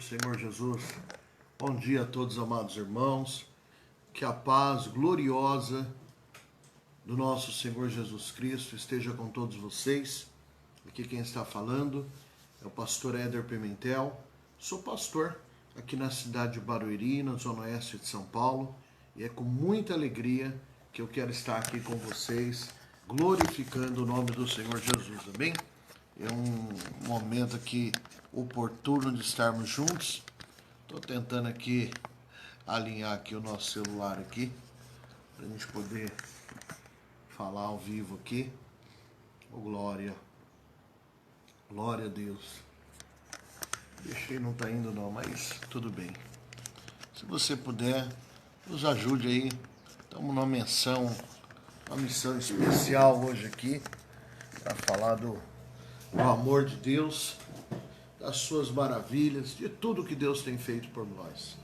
Senhor Jesus. Bom dia a todos, amados irmãos. Que a paz gloriosa do nosso Senhor Jesus Cristo esteja com todos vocês. Aqui quem está falando é o pastor Éder Pimentel. Sou pastor aqui na cidade de Barueri, na zona oeste de São Paulo. E é com muita alegria que eu quero estar aqui com vocês, glorificando o nome do Senhor Jesus, amém? É um momento aqui oportuno de estarmos juntos. Estou tentando aqui alinhar aqui o nosso celular aqui, para a gente poder falar ao vivo aqui. Oh, glória a Deus. Deixei, não está indo não, mas tudo bem. Se você puder, nos ajude aí. Estamos numa missão especial hoje aqui, para falar do amor de Deus, das suas maravilhas, de tudo que Deus tem feito por nós.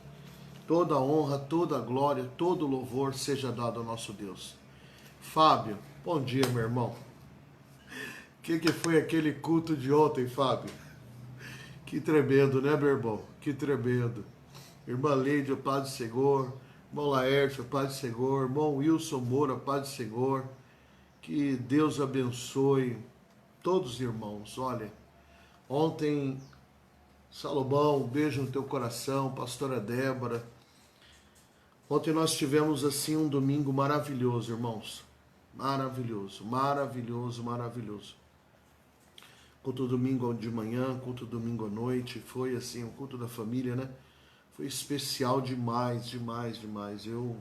Toda a honra, toda a glória, todo o louvor seja dado ao nosso Deus. Fábio, bom dia, meu irmão. O que foi aquele culto de ontem, Fábio? Que tremendo, né, meu irmão? Que tremendo. Irmã Leide, a paz do Senhor. Irmão Laércio, a paz do Senhor. Irmão Wilson Moura, a paz do Senhor. Que Deus abençoe todos os irmãos. Olha, ontem, Salomão, um beijo no teu coração, pastora Débora. Ontem nós tivemos assim um domingo maravilhoso, irmãos. Maravilhoso, maravilhoso, maravilhoso. Culto domingo de manhã, culto domingo à noite. Foi assim, um culto da família, né? Foi especial demais, demais, demais. Eu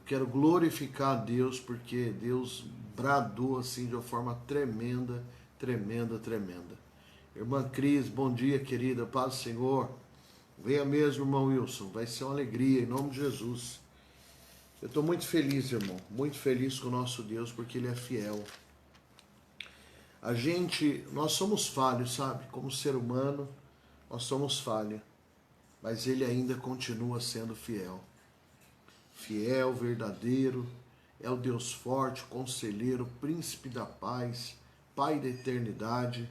quero glorificar a Deus, porque Deus bradou assim de uma forma tremenda, tremenda, tremenda. Irmã Cris, bom dia, querida, paz do Senhor. Venha mesmo, irmão Wilson, vai ser uma alegria, em nome de Jesus. Eu estou muito feliz, irmão, muito feliz com o nosso Deus, porque Ele é fiel. Nós somos falhos, sabe? Como ser humano, nós somos falhos, mas Ele ainda continua sendo fiel. Fiel, verdadeiro, é o Deus forte, conselheiro, príncipe da paz, Pai da eternidade.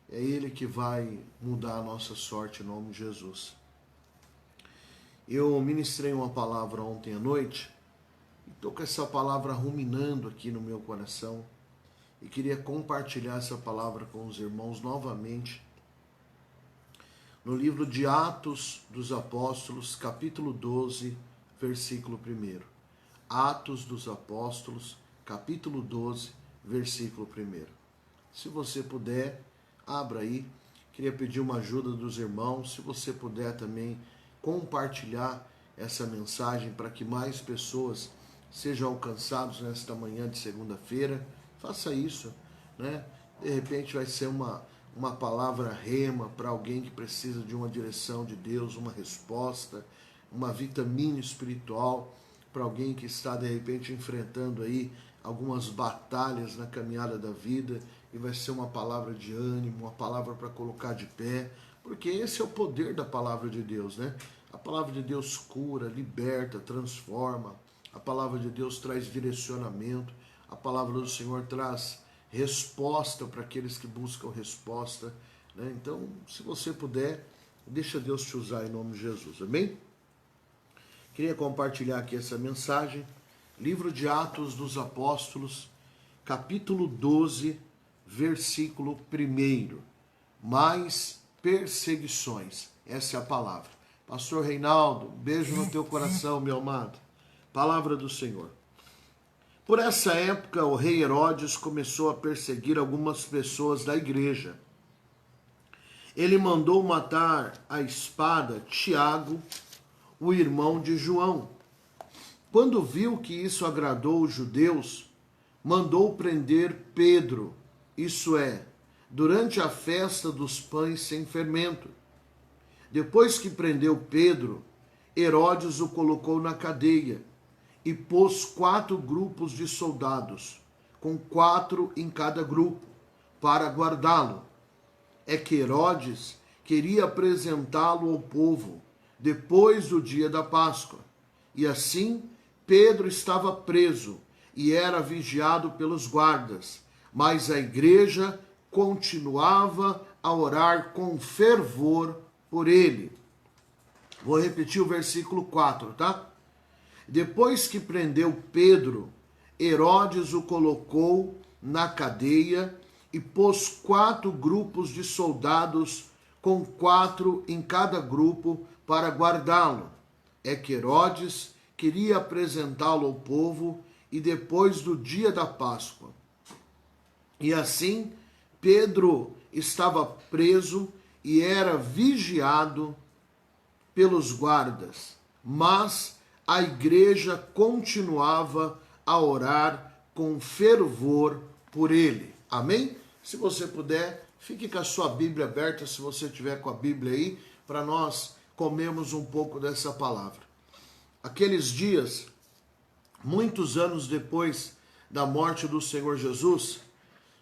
É Ele que vai mudar a nossa sorte em nome de Jesus. Eu ministrei uma palavra ontem à noite, e estou com essa palavra ruminando aqui no meu coração, e queria compartilhar essa palavra com os irmãos novamente, no livro de Atos dos Apóstolos, capítulo 12, versículo 1. Atos dos Apóstolos, capítulo 12, versículo 1. Se você puder, abra aí. Queria pedir uma ajuda dos irmãos. Se você puder também compartilhar essa mensagem para que mais pessoas sejam alcançadas nesta manhã de segunda-feira, faça isso, né? De repente vai ser uma palavra rema para alguém que precisa de uma direção de Deus, uma resposta, uma vitamina espiritual para alguém que está de repente enfrentando aí algumas batalhas na caminhada da vida, e vai ser uma palavra de ânimo, uma palavra para colocar de pé, porque esse é o poder da palavra de Deus, né? A palavra de Deus cura, liberta, transforma, a palavra de Deus traz direcionamento, a palavra do Senhor traz resposta para aqueles que buscam resposta, né? Então, se você puder, deixa Deus te usar em nome de Jesus, amém? Queria compartilhar aqui essa mensagem, livro de Atos dos Apóstolos, capítulo 12, versículo 1. Mais perseguições, essa é a palavra. Pastor Reinaldo, beijo no teu coração, meu amado. Palavra do Senhor. Por essa época, o rei Herodes começou a perseguir algumas pessoas da igreja. Ele mandou matar à espada Tiago, o irmão de João. Quando viu que isso agradou os judeus, mandou prender Pedro, isso é, durante a festa dos pães sem fermento. Depois que prendeu Pedro, Herodes o colocou na cadeia e pôs 4 grupos de soldados, com 4 em cada grupo, para guardá-lo. É que Herodes queria apresentá-lo ao povo depois do dia da Páscoa. E assim, Pedro estava preso e era vigiado pelos guardas, mas a igreja continuava a orar com fervor por ele. Vou repetir o versículo 4, tá? Depois que prendeu Pedro, Herodes o colocou na cadeia e pôs 4 grupos de soldados, com 4 em cada grupo, para guardá-lo. É que Herodes queria apresentá-lo ao povo e depois do dia da Páscoa. E assim, Pedro estava preso e era vigiado pelos guardas, mas a igreja continuava a orar com fervor por ele. Amém? Se você puder, fique com a sua Bíblia aberta, se você tiver com a Bíblia aí, para nós comermos um pouco dessa palavra. Aqueles dias, muitos anos depois da morte do Senhor Jesus,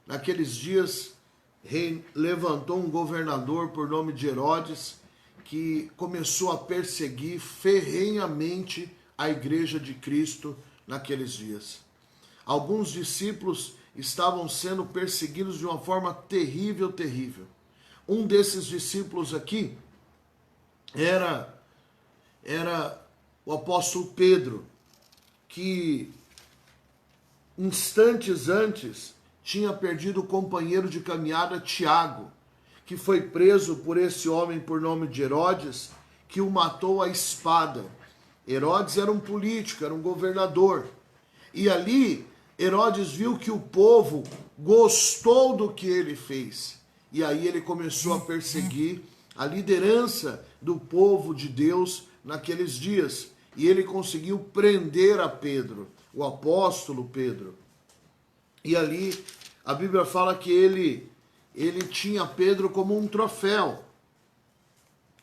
naqueles dias levantou um governador por nome de Herodes, que começou a perseguir ferrenhamente a igreja de Cristo naqueles dias. Alguns discípulos estavam sendo perseguidos de uma forma terrível, terrível. Um desses discípulos aqui era o apóstolo Pedro, que instantes antes tinha perdido o companheiro de caminhada Tiago, que foi preso por esse homem por nome de Herodes, que o matou à espada. Herodes era um político, era um governador. E ali, Herodes viu que o povo gostou do que ele fez. E aí ele começou a perseguir a liderança do povo de Deus naqueles dias. E ele conseguiu prender a Pedro, o apóstolo Pedro. E ali, a Bíblia fala que ele tinha Pedro como um troféu.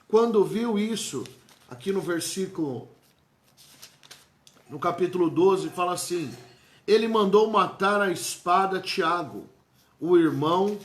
Quando viu isso, aqui no versículo, no capítulo 12, fala assim: ele mandou matar a espada Tiago, o irmão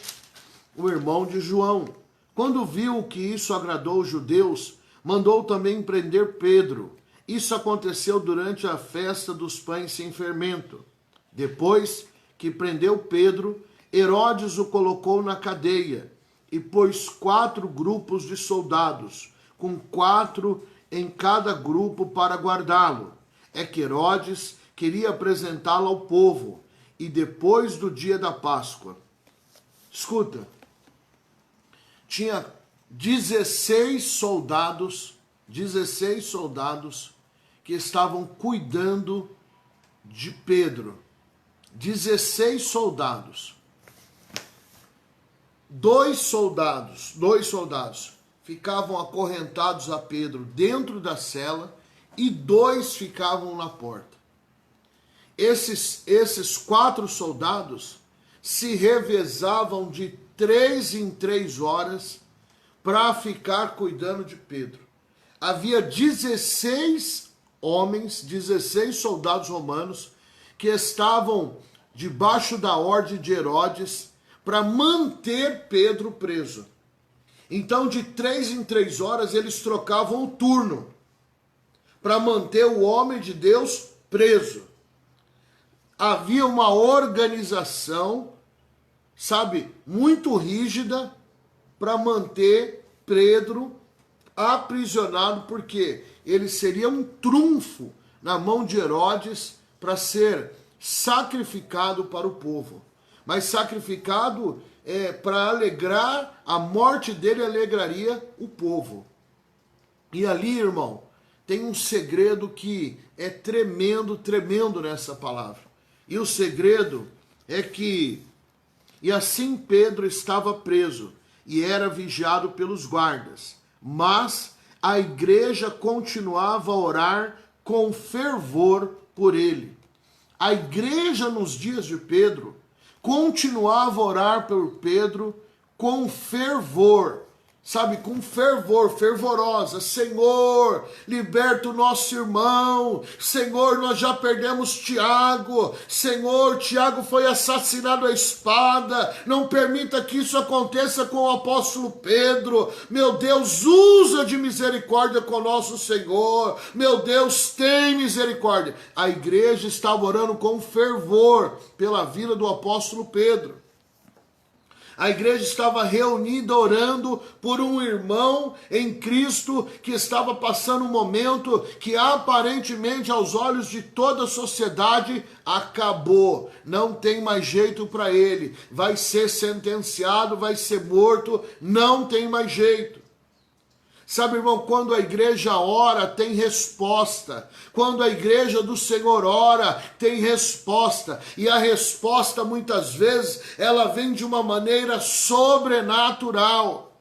de João. Quando viu que isso agradou os judeus, mandou também prender Pedro. Isso aconteceu durante a festa dos pães sem fermento. Depois que prendeu Pedro, Herodes o colocou na cadeia e pôs 4 grupos de soldados, com 4 em cada grupo para guardá-lo. É que Herodes queria apresentá-lo ao povo e depois do dia da Páscoa. Escuta, tinha 16 soldados que estavam cuidando de Pedro. 16 soldados. Dois soldados ficavam acorrentados a Pedro dentro da cela e 2 ficavam na porta. Esses 4 soldados se revezavam de 3 em 3 horas para ficar cuidando de Pedro. Havia 16 homens, 16 soldados romanos que estavam debaixo da ordem de Herodes para manter Pedro preso. Então, de 3 em 3 horas, eles trocavam o turno para manter o homem de Deus preso. Havia uma organização, muito rígida para manter Pedro aprisionado, porque ele seria um trunfo na mão de Herodes para ser sacrificado para o povo. Mas sacrificado para alegrar, a morte dele alegraria o povo. E ali, irmão, tem um segredo que é tremendo, tremendo nessa palavra. E o segredo é que, e assim Pedro estava preso e era vigiado pelos guardas, mas a igreja continuava a orar com fervor por ele. A igreja nos dias de Pedro continuava a orar por Pedro com fervor, com fervor, fervorosa. Senhor, liberta o nosso irmão. Senhor, nós já perdemos Tiago. Senhor, Tiago foi assassinado à espada. Não permita que isso aconteça com o apóstolo Pedro. Meu Deus, usa de misericórdia com o nosso Senhor. Meu Deus, tem misericórdia. A igreja estava orando com fervor pela vida do apóstolo Pedro. A igreja estava reunida orando por um irmão em Cristo que estava passando um momento que aparentemente aos olhos de toda a sociedade acabou. Não tem mais jeito para ele. Vai ser sentenciado, vai ser morto, não tem mais jeito. Sabe, irmão, quando a igreja ora, tem resposta. Quando a igreja do Senhor ora, tem resposta. E a resposta, muitas vezes, ela vem de uma maneira sobrenatural.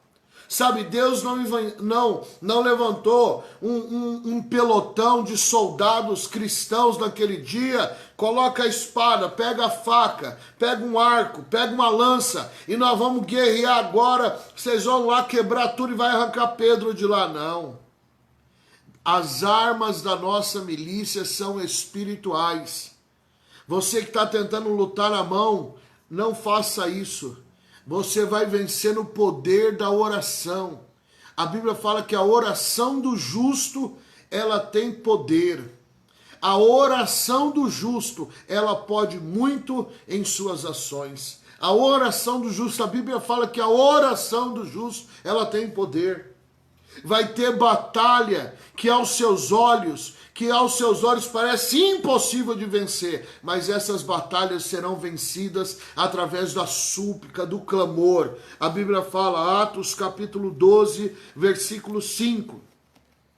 Sabe, Deus não levantou um pelotão de soldados cristãos naquele dia, coloca a espada, pega a faca, pega um arco, pega uma lança, e nós vamos guerrear agora, vocês vão lá quebrar tudo e vai arrancar Pedro de lá. Não. As armas da nossa milícia são espirituais. Você que está tentando lutar na mão, não faça isso. Você vai vencer no poder da oração. A Bíblia fala que a oração do justo, ela tem poder. A oração do justo, ela pode muito em suas ações. A oração do justo, a Bíblia fala que a oração do justo, ela tem poder. Vai ter batalha que aos seus olhos parece impossível de vencer, mas essas batalhas serão vencidas através da súplica, do clamor. A Bíblia fala, Atos capítulo 12, versículo 5.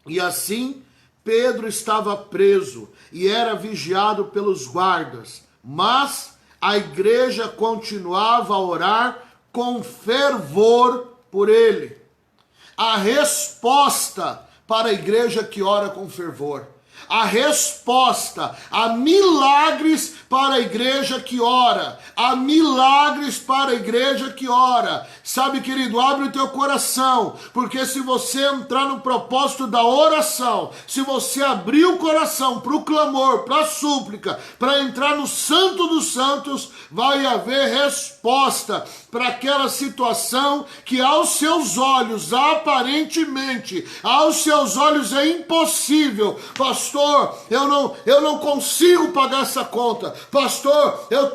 E assim Pedro estava preso e era vigiado pelos guardas, mas a igreja continuava a orar com fervor por ele. A resposta para a igreja que ora com fervor. A resposta a milagres para a igreja que ora. A milagres para a igreja que ora. Sabe, querido, abre o teu coração, porque se você entrar no propósito da oração, se você abrir o coração para o clamor, para a súplica, para entrar no Santo dos Santos, vai haver resposta para aquela situação que aos seus olhos, aparentemente, aos seus olhos é impossível. Pastor, eu não consigo pagar essa conta. Pastor, eu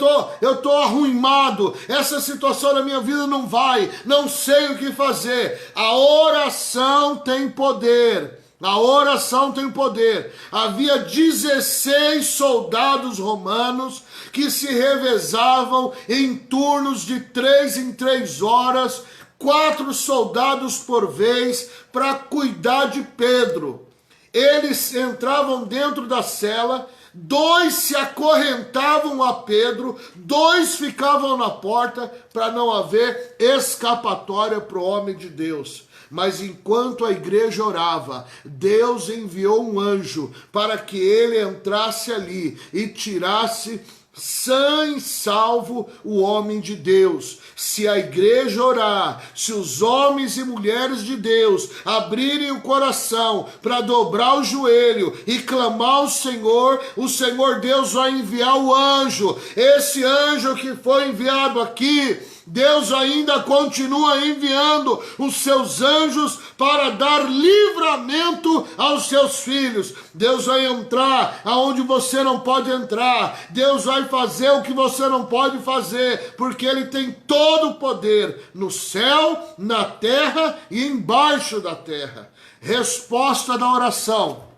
tô arruinado. Essa situação na minha vida não vai. Não sei o que fazer. A oração tem poder. A oração tem poder. Havia 16 soldados romanos que se revezavam em turnos de 3 em 3 horas, 4 soldados por vez, para cuidar de Pedro. Eles entravam dentro da cela, 2 se acorrentavam a Pedro, 2 ficavam na porta para não haver escapatória para o homem de Deus. Mas enquanto a igreja orava, Deus enviou um anjo para que ele entrasse ali e tirasse sã e salvo o homem de Deus. Se a igreja orar, se os homens e mulheres de Deus abrirem o coração para dobrar o joelho e clamar ao Senhor, o Senhor Deus vai enviar o anjo. Esse anjo que foi enviado aqui, Deus ainda continua enviando os seus anjos para dar livramento aos seus filhos. Deus vai entrar aonde você não pode entrar. Deus vai fazer o que você não pode fazer, porque Ele tem todo o poder no céu, na terra e embaixo da terra. Resposta da oração.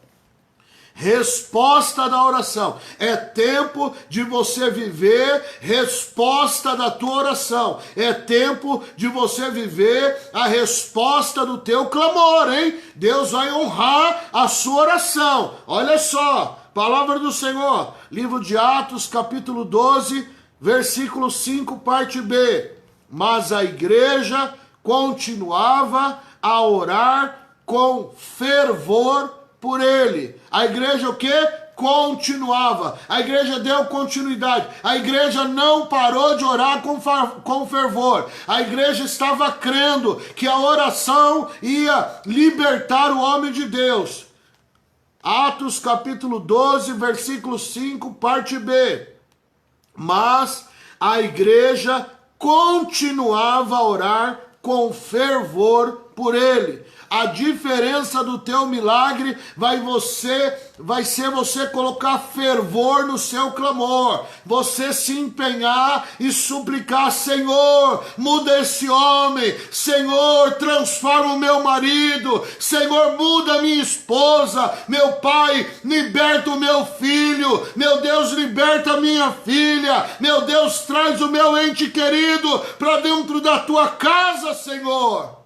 Resposta da oração. É tempo de você viver resposta da tua oração. É tempo de você viver a resposta do teu clamor, hein? Deus vai honrar a sua oração. Olha só, palavra do Senhor, livro de Atos, capítulo 12, versículo 5, parte B. Mas a igreja continuava a orar com fervor por ele. A igreja o quê? Continuava. A igreja deu continuidade. A igreja não parou de orar com fervor. A igreja estava crendo que a oração ia libertar o homem de Deus. Atos capítulo 12, versículo 5, parte B. Mas a igreja continuava a orar com fervor por ele. A diferença do teu milagre vai ser você colocar fervor no seu clamor, você se empenhar e suplicar: Senhor, muda esse homem, Senhor, transforma o meu marido, Senhor, muda a minha esposa, meu Pai, liberta o meu filho, meu Deus, liberta a minha filha, meu Deus, traz o meu ente querido para dentro da tua casa, Senhor.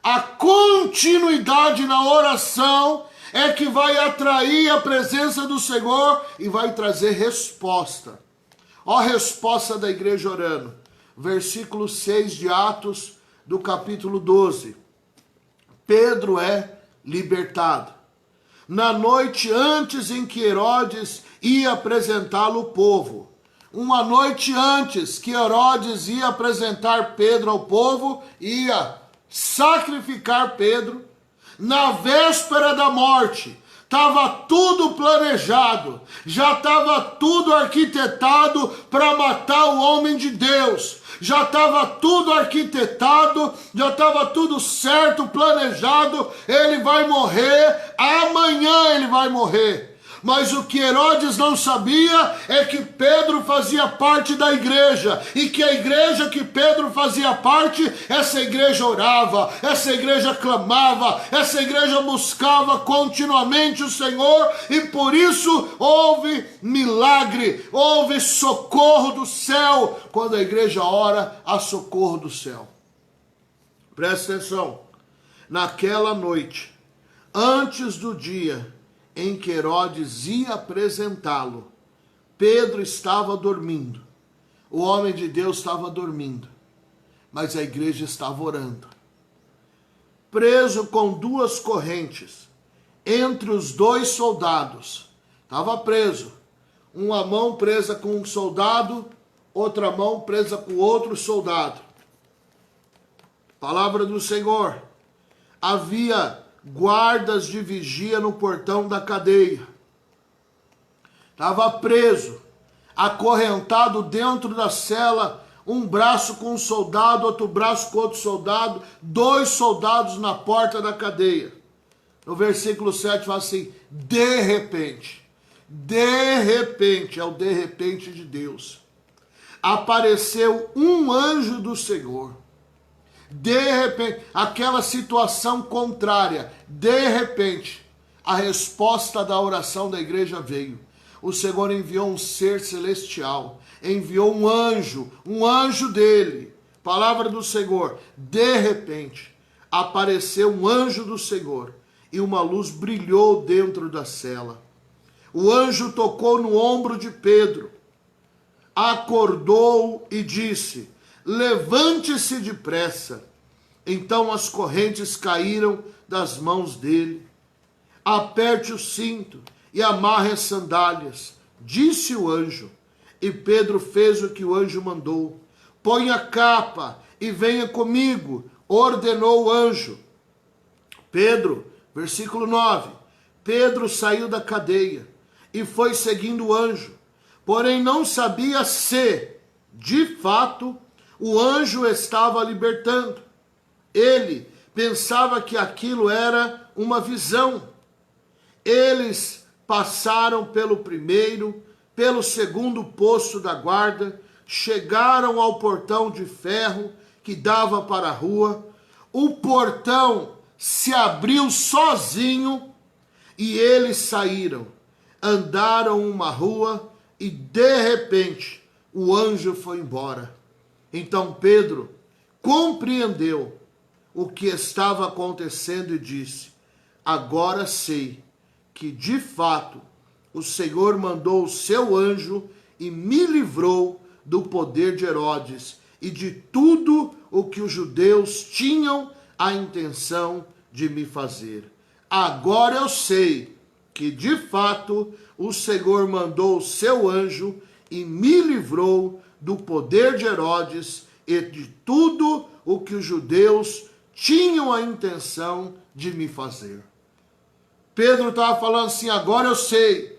A continuidade na oração é que vai atrair a presença do Senhor e vai trazer resposta. Ó a resposta da igreja orando. Versículo 6 de Atos, do capítulo 12. Pedro é libertado. Na noite antes em que Herodes ia apresentá-lo ao povo, uma noite antes que Herodes ia apresentar Pedro ao povo, ia sacrificar Pedro, na véspera da morte, estava tudo planejado, já estava tudo arquitetado para matar o homem de Deus, já estava tudo arquitetado, já estava tudo certo, planejado, ele vai morrer, amanhã ele vai morrer. Mas o que Herodes não sabia é que Pedro fazia parte da igreja, e que a igreja que Pedro fazia parte, essa igreja orava, essa igreja clamava, essa igreja buscava continuamente o Senhor, e por isso houve milagre, houve socorro do céu. Quando a igreja ora, há socorro do céu. Presta atenção, naquela noite, antes do dia em que Herodes ia apresentá-lo, Pedro estava dormindo, o homem de Deus estava dormindo, mas a igreja estava orando. Preso com duas correntes, entre os dois soldados, estava preso, uma mão presa com um soldado, outra mão presa com outro soldado. Palavra do Senhor. Havia guardas de vigia no portão da cadeia. Estava preso, acorrentado dentro da cela, um braço com um soldado, outro braço com outro soldado, dois soldados na porta da cadeia. No versículo 7 fala assim: de repente, é o de repente de Deus, apareceu um anjo do Senhor. De repente, aquela situação contrária, de repente, a resposta da oração da igreja veio. O Senhor enviou um ser celestial, enviou um anjo dele. Palavra do Senhor. De repente, apareceu um anjo do Senhor e uma luz brilhou dentro da cela. O anjo tocou no ombro de Pedro, acordou e disse: levante-se depressa. Então as correntes caíram das mãos dele. Aperte o cinto e amarre as sandálias, disse o anjo. E Pedro fez o que o anjo mandou. Ponha a capa e venha comigo, ordenou o anjo. Pedro, versículo 9. Pedro saiu da cadeia e foi seguindo o anjo. Porém não sabia se, de fato, o anjo estava libertando. Ele pensava que aquilo era uma visão. Eles passaram pelo primeiro, pelo segundo posto da guarda, chegaram ao portão de ferro que dava para a rua. O portão se abriu sozinho e eles saíram. Andaram uma rua e de repente o anjo foi embora. Então Pedro compreendeu o que estava acontecendo e disse: agora sei que de fato o Senhor mandou o seu anjo e me livrou do poder de Herodes e de tudo o que os judeus tinham a intenção de me fazer. Agora eu sei que de fato o Senhor mandou o seu anjo e me livrou do poder de Herodes e de tudo o que os judeus tinham a intenção de me fazer. Pedro estava falando assim: agora eu sei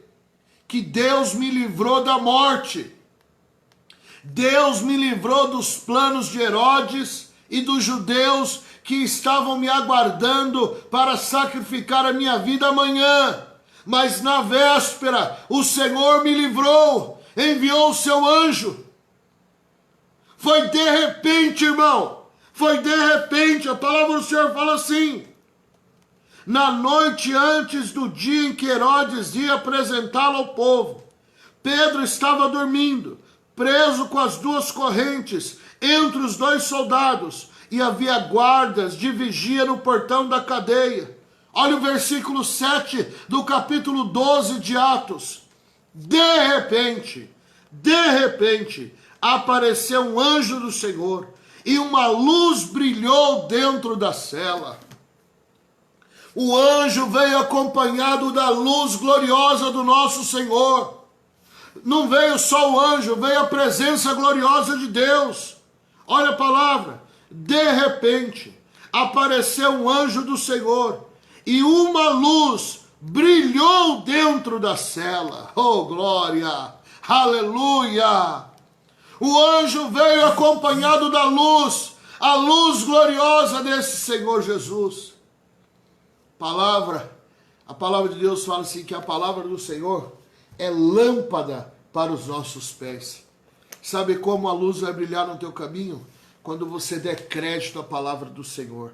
que Deus me livrou da morte. Deus me livrou dos planos de Herodes e dos judeus que estavam me aguardando para sacrificar a minha vida amanhã. Mas na véspera, o Senhor me livrou, enviou o seu anjo. Foi de repente, irmão. Foi de repente. A palavra do Senhor fala assim: na noite antes do dia em que Herodes ia apresentá-lo ao povo, Pedro estava dormindo, preso com as duas correntes, entre os dois soldados, e havia guardas de vigia no portão da cadeia. Olha o versículo 7 do capítulo 12 de Atos. De repente, apareceu um anjo do Senhor, e uma luz brilhou dentro da cela. O anjo veio acompanhado da luz gloriosa do nosso Senhor. Não veio só o anjo, veio a presença gloriosa de Deus. Olha a palavra. De repente, apareceu um anjo do Senhor, e uma luz brilhou dentro da cela. Oh, glória! Aleluia! O anjo veio acompanhado da luz, a luz gloriosa desse Senhor Jesus. A palavra de Deus fala assim, que a palavra do Senhor é lâmpada para os nossos pés. Sabe como a luz vai brilhar no teu caminho? Quando você der crédito à palavra do Senhor.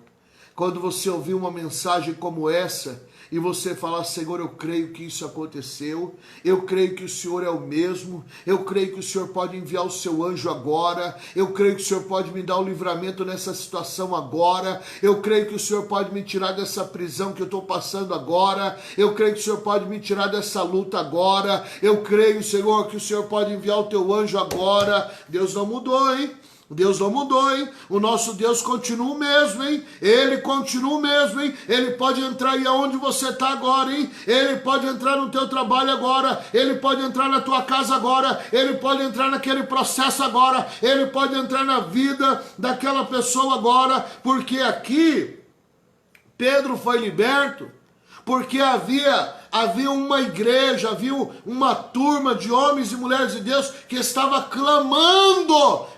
Quando você ouvir uma mensagem como essa, e você falar: Senhor, eu creio que isso aconteceu, eu creio que o Senhor é o mesmo, eu creio que o Senhor pode enviar o seu anjo agora, eu creio que o Senhor pode me dar o livramento nessa situação agora, eu creio que o Senhor pode me tirar dessa prisão que eu estou passando agora, eu creio que o Senhor pode me tirar dessa luta agora, eu creio, Senhor, que o Senhor pode enviar o teu anjo agora. Deus não mudou, hein? Deus não mudou, hein? O nosso Deus continua o mesmo, hein? Ele continua o mesmo, hein? Ele pode entrar aí aonde você está agora, hein? Ele pode entrar no teu trabalho agora, ele pode entrar na tua casa agora, ele pode entrar naquele processo agora, ele pode entrar na vida daquela pessoa agora, porque aqui Pedro foi liberto, porque havia uma igreja, havia uma turma de homens e mulheres de Deus que estava clamando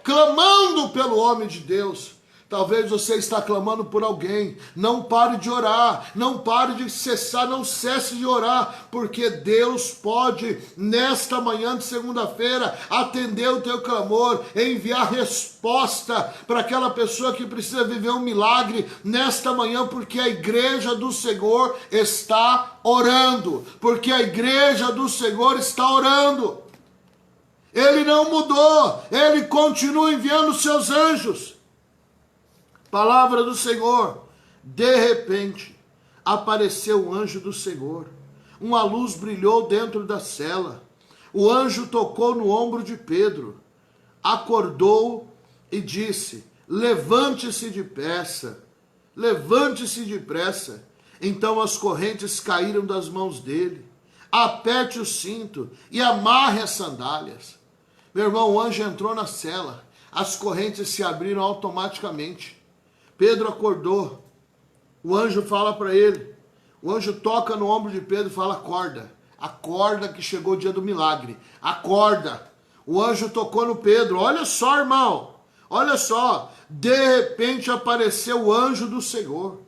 pelo homem de Deus. Talvez você está clamando por alguém. Não pare de orar, não pare de cessar, não cesse de orar, porque Deus pode, nesta manhã de segunda-feira, atender o teu clamor, enviar resposta para aquela pessoa que precisa viver um milagre nesta manhã, porque a igreja do Senhor está orando, porque a igreja do Senhor está orando. Ele não mudou, ele continua enviando seus anjos. Palavra do Senhor. De repente, apareceu o anjo do Senhor. Uma luz brilhou dentro da cela. O anjo tocou no ombro de Pedro, acordou e disse: levante-se depressa, levante-se depressa. Então as correntes caíram das mãos dele. Aperte o cinto e amarre as sandálias. Meu irmão, o anjo entrou na cela, as correntes se abriram automaticamente. Pedro acordou, o anjo fala para ele, o anjo toca no ombro de Pedro e fala: acorda que chegou o dia do milagre, acorda. O anjo tocou no Pedro, olha só, irmão, olha só, de repente apareceu o anjo do Senhor,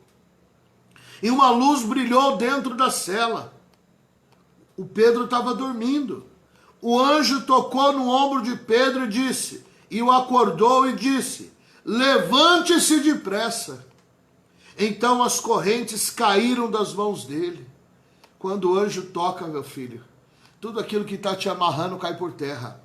e uma luz brilhou dentro da cela. O Pedro estava dormindo, o anjo tocou no ombro de Pedro e o acordou e disse: levante-se depressa. Então as correntes caíram das mãos dele. Quando o anjo toca, meu filho, tudo aquilo que está te amarrando cai por terra.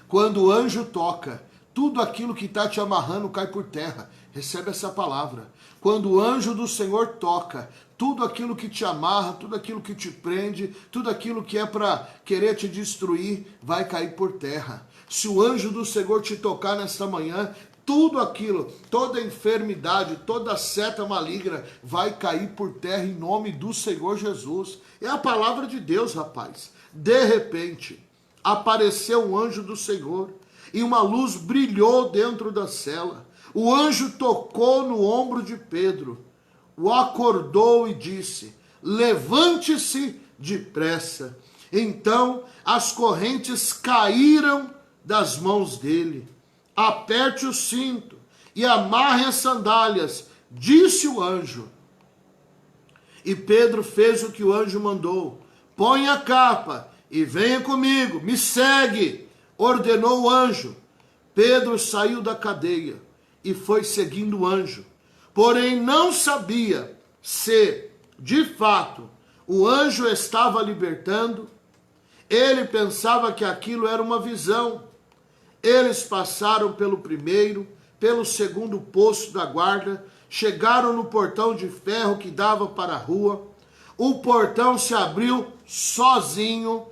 Quando o anjo toca, tudo aquilo que está te amarrando cai por terra. Recebe essa palavra. Quando o anjo do Senhor toca, tudo aquilo que te amarra, tudo aquilo que te prende, tudo aquilo que é para querer te destruir, vai cair por terra. Se o anjo do Senhor te tocar nesta manhã, tudo aquilo, toda enfermidade, toda seta maligna vai cair por terra em nome do Senhor Jesus. É a palavra de Deus, rapaz. De repente, apareceu um anjo do Senhor e uma luz brilhou dentro da cela. O anjo tocou no ombro de Pedro, o acordou e disse: levante-se depressa. Então as correntes caíram das mãos dele. Aperte o cinto e amarre as sandálias, Disse o anjo, e Pedro fez o que o anjo mandou. Põe a capa e venha comigo, me segue, ordenou o anjo. Pedro saiu da cadeia e foi seguindo o anjo. Porém não sabia se, de fato, o anjo estava libertando. Ele pensava que aquilo era uma visão. Eles passaram pelo primeiro, pelo segundo posto da guarda, chegaram no portão de ferro que dava para a rua. O portão se abriu sozinho,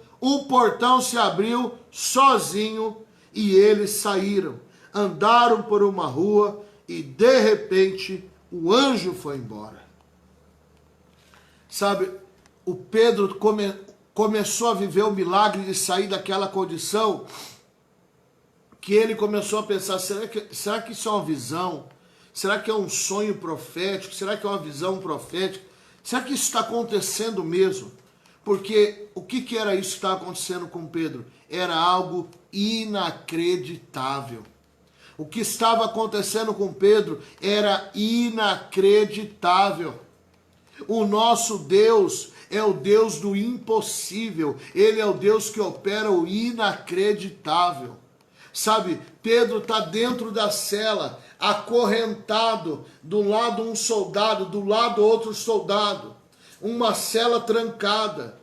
e eles saíram, andaram por uma rua e de repente o anjo foi embora. Sabe, o Pedro começou a viver o milagre de sair daquela condição que ele começou a pensar, será que isso é uma visão? Será que é um sonho profético? Será que é uma visão profética? Será que isso está acontecendo mesmo? Porque o que era isso que estava acontecendo com Pedro? Era algo inacreditável. O que estava acontecendo com Pedro era inacreditável. O nosso Deus é o Deus do impossível. Ele é o Deus que opera o inacreditável. Sabe, Pedro está dentro da cela, acorrentado, do lado um soldado, do lado outro soldado, uma cela trancada,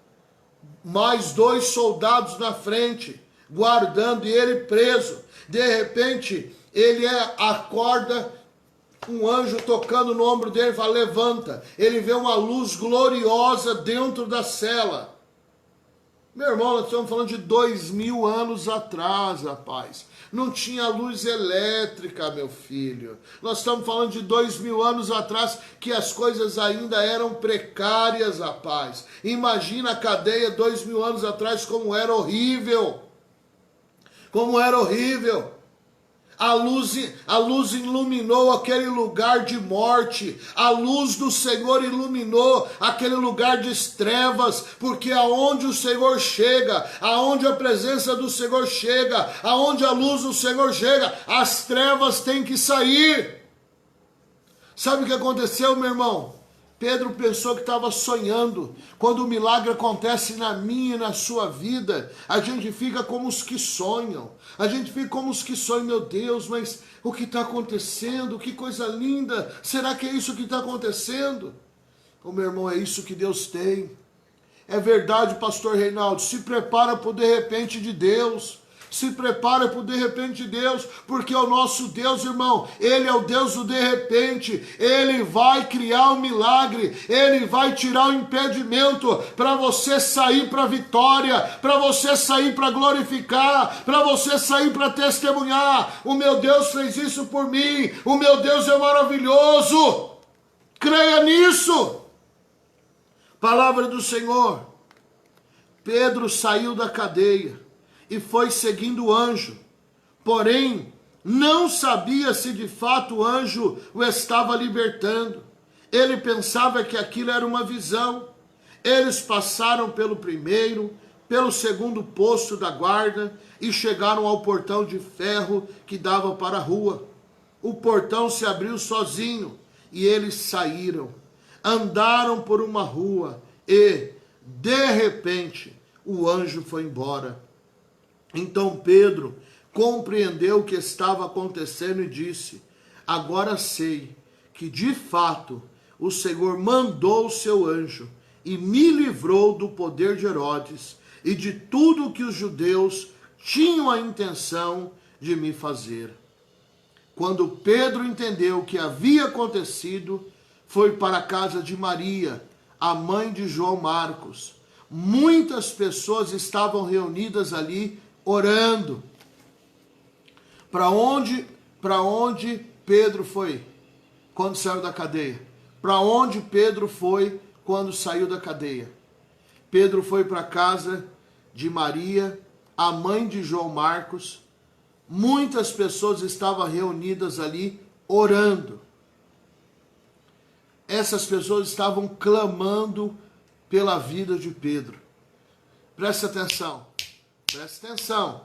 mais 2 soldados na frente, guardando, e ele preso. De repente, ele acorda, um anjo tocando no ombro dele, fala, levanta. Ele vê uma luz gloriosa dentro da cela. Meu irmão, nós estamos falando de 2000 anos atrás, rapaz. Não tinha luz elétrica, meu filho. Nós estamos falando de 2000 anos atrás, que as coisas ainda eram precárias, rapaz. Imagina a cadeia 2000 anos atrás, como era horrível. Como era horrível. A luz iluminou aquele lugar de morte. A luz do Senhor iluminou aquele lugar de trevas, porque aonde o Senhor chega, aonde a presença do Senhor chega, aonde a luz do Senhor chega, as trevas têm que sair. Sabe o que aconteceu, meu irmão? Pedro pensou que estava sonhando. Quando o milagre acontece na minha e na sua vida, a gente fica como os que sonham. A gente fica como os que sonham, meu Deus, mas o que está acontecendo? Que coisa linda! Será que é isso que está acontecendo? Oh, meu irmão, é isso que Deus tem. É verdade, pastor Reinaldo, se prepara para o de repente de Deus. Se prepara para o de repente de Deus, porque o nosso Deus, irmão, Ele é o Deus do de repente. Ele vai criar um milagre, Ele vai tirar o impedimento para você sair para a vitória, para você sair para glorificar, para você sair para testemunhar. O meu Deus fez isso por mim, o meu Deus é maravilhoso. Creia nisso. Palavra do Senhor. Pedro saiu da cadeia e foi seguindo o anjo. Porém, não sabia se de fato o anjo o estava libertando. Ele pensava que aquilo era uma visão. Eles passaram pelo primeiro, pelo segundo posto da guarda e chegaram ao portão de ferro que dava para a rua. O portão se abriu sozinho e eles saíram. Andaram por uma rua e, de repente, o anjo foi embora. Então Pedro compreendeu o que estava acontecendo e disse, agora sei que de fato o Senhor mandou o seu anjo e me livrou do poder de Herodes e de tudo que os judeus tinham a intenção de me fazer. Quando Pedro entendeu o que havia acontecido, foi para a casa de Maria, a mãe de João Marcos. Muitas pessoas estavam reunidas ali orando. Para onde Pedro foi quando saiu da cadeia? Para onde Pedro foi quando saiu da cadeia? Pedro foi para a casa de Maria, a mãe de João Marcos. Muitas pessoas estavam reunidas ali orando. Essas pessoas estavam clamando pela vida de Pedro. Preste atenção. Preste atenção.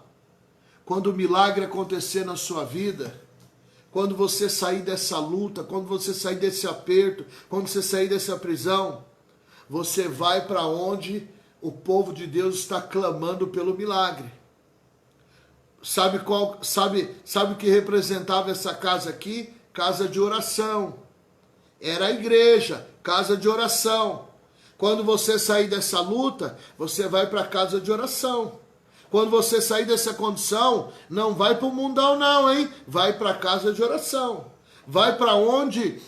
Quando o milagre acontecer na sua vida, quando você sair dessa luta, quando você sair desse aperto, quando você sair dessa prisão, você vai para onde o povo de Deus está clamando pelo milagre. Sabe o que representava essa casa aqui? Casa de oração. Era a igreja, casa de oração. Quando você sair dessa luta, você vai para a casa de oração. Quando você sair dessa condição, não vai para o mundão não, hein? Vai para a casa de oração. Vai para aonde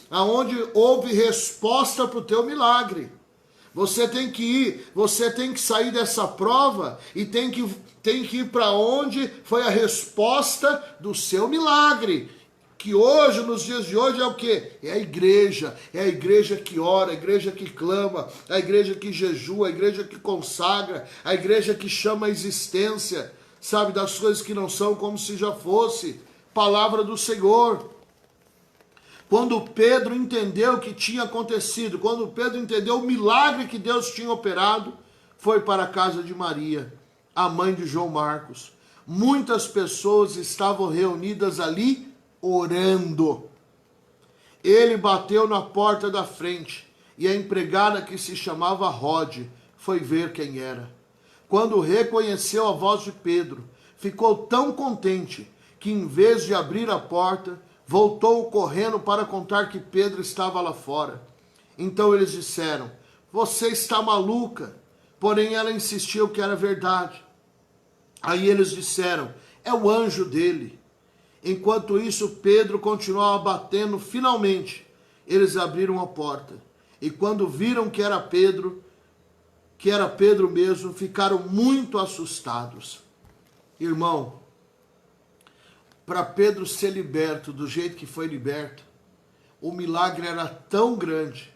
houve resposta para o teu milagre. Você tem que ir, você tem que sair dessa prova e tem que ir para onde foi a resposta do seu milagre. Que hoje, nos dias de hoje, é o quê? É a igreja que ora, a igreja que clama, a igreja que jejua, a igreja que consagra, a igreja que chama a existência, sabe, das coisas que não são como se já fosse. Palavra do Senhor. Quando Pedro entendeu o que tinha acontecido, quando Pedro entendeu o milagre que Deus tinha operado, foi para a casa de Maria, a mãe de João Marcos. Muitas pessoas estavam reunidas ali orando. Ele bateu na porta da frente e a empregada, que se chamava Rode, foi ver quem era. Quando reconheceu a voz de Pedro, ficou tão contente que, em vez de abrir a porta, voltou correndo para contar que Pedro estava lá fora. Então eles disseram: você está maluca. Porém ela insistiu que era verdade. Aí eles disseram: é o anjo dele. Enquanto isso, Pedro continuava batendo. Finalmente eles abriram a porta, e quando viram que era Pedro mesmo, ficaram muito assustados. Irmão, para Pedro ser liberto do jeito que foi liberto, o milagre era tão grande,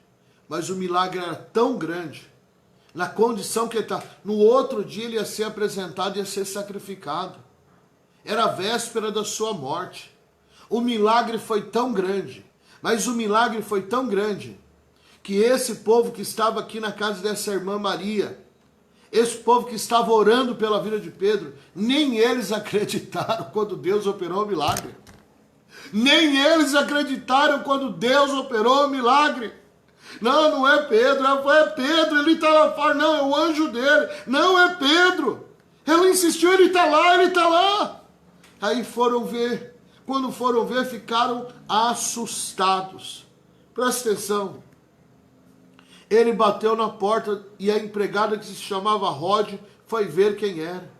mas o milagre era tão grande, na condição que ele está. No outro dia ele ia ser apresentado, ia ser sacrificado. Era a véspera da sua morte. O milagre foi tão grande, mas o milagre foi tão grande, que esse povo que estava aqui na casa dessa irmã Maria, esse povo que estava orando pela vida de Pedro, nem eles acreditaram quando Deus operou o milagre. Nem eles acreditaram quando Deus operou o milagre. Não, não é Pedro, é Pedro, ele está lá fora. Não, é o anjo dele. Não, é Pedro. Ela insistiu, ele está lá, ele está lá. Aí foram ver. Quando foram ver, ficaram assustados. Presta atenção. Ele bateu na porta e a empregada, que se chamava Rode, foi ver quem era.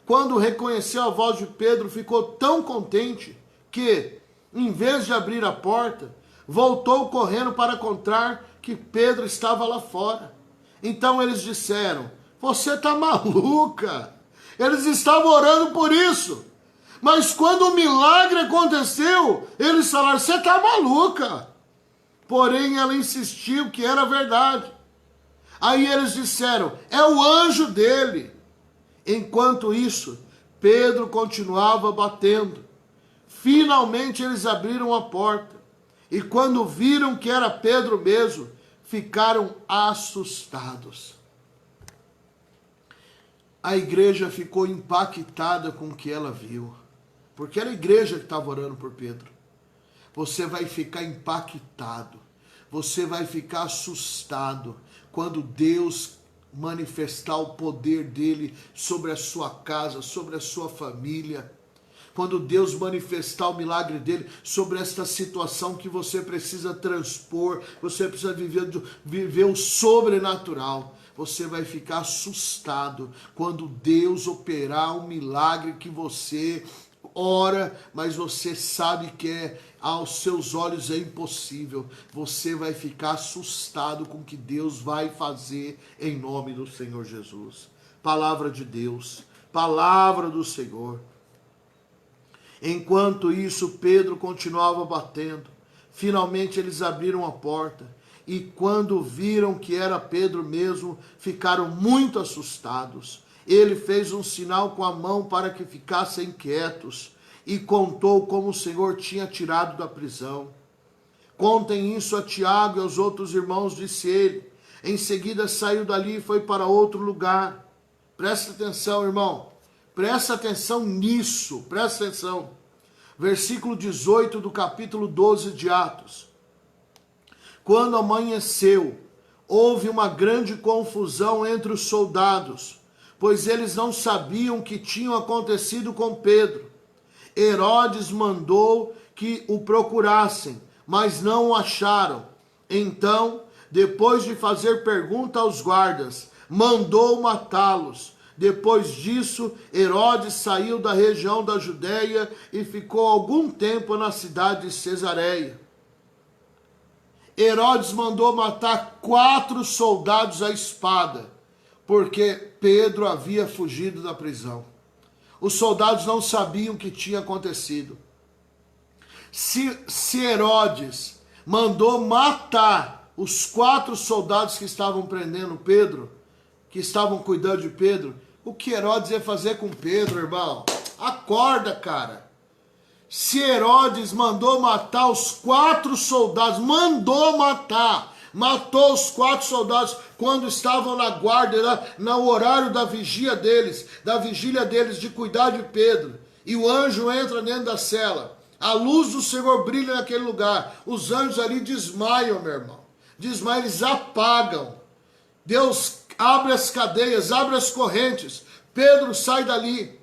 Quando reconheceu a voz de Pedro, ficou tão contente que, em vez de abrir a porta, voltou correndo para contar que Pedro estava lá fora. Então eles disseram: você está maluca. Eles estavam orando por isso. Mas quando o milagre aconteceu, eles falaram: você está maluca. Porém, ela insistiu que era verdade. Aí eles disseram: é o anjo dele. Enquanto isso, Pedro continuava batendo. Finalmente eles abriram a porta. E quando viram que era Pedro mesmo, ficaram assustados. A igreja ficou impactada com o que ela viu. Porque era a igreja que estava orando por Pedro. Você vai ficar impactado, você vai ficar assustado quando Deus manifestar o poder dele sobre a sua casa, sobre a sua família. Quando Deus manifestar o milagre dele sobre esta situação que você precisa transpor, você precisa viver o sobrenatural. Você vai ficar assustado quando Deus operar um milagre que você ora, mas você sabe que aos seus olhos é impossível. Você vai ficar assustado com o que Deus vai fazer em nome do Senhor Jesus. Palavra de Deus, palavra do Senhor. Enquanto isso, Pedro continuava batendo. Finalmente eles abriram a porta, e quando viram que era Pedro mesmo, ficaram muito assustados. Ele fez um sinal com a mão para que ficassem quietos e contou como o Senhor tinha tirado da prisão. Contem isso a Tiago e aos outros irmãos, disse ele. Em seguida saiu dali e foi para outro lugar. Presta atenção, irmão. Presta atenção nisso. Presta atenção. Versículo 18 do capítulo 12 de Atos. Quando amanheceu, houve uma grande confusão entre os soldados, pois eles não sabiam o que tinha acontecido com Pedro. Herodes mandou que o procurassem, mas não o acharam. Então, depois de fazer pergunta aos guardas, mandou matá-los. Depois disso, Herodes saiu da região da Judéia e ficou algum tempo na cidade de Cesareia. Herodes mandou matar 4 soldados à espada, porque Pedro havia fugido da prisão. Os soldados não sabiam o que tinha acontecido. Se Herodes mandou matar os 4 soldados que estavam prendendo Pedro, que estavam cuidando de Pedro, o que Herodes ia fazer com Pedro, irmão? Acorda, cara. Se Herodes mandou matar os 4 soldados, matou os 4 soldados quando estavam na guarda, no horário da vigília deles de cuidar de Pedro. E o anjo entra dentro da cela. A luz do Senhor brilha naquele lugar. Os anjos ali desmaiam, meu irmão. Desmaiam, eles apagam. Deus abre as cadeias, abre as correntes. Pedro sai dali.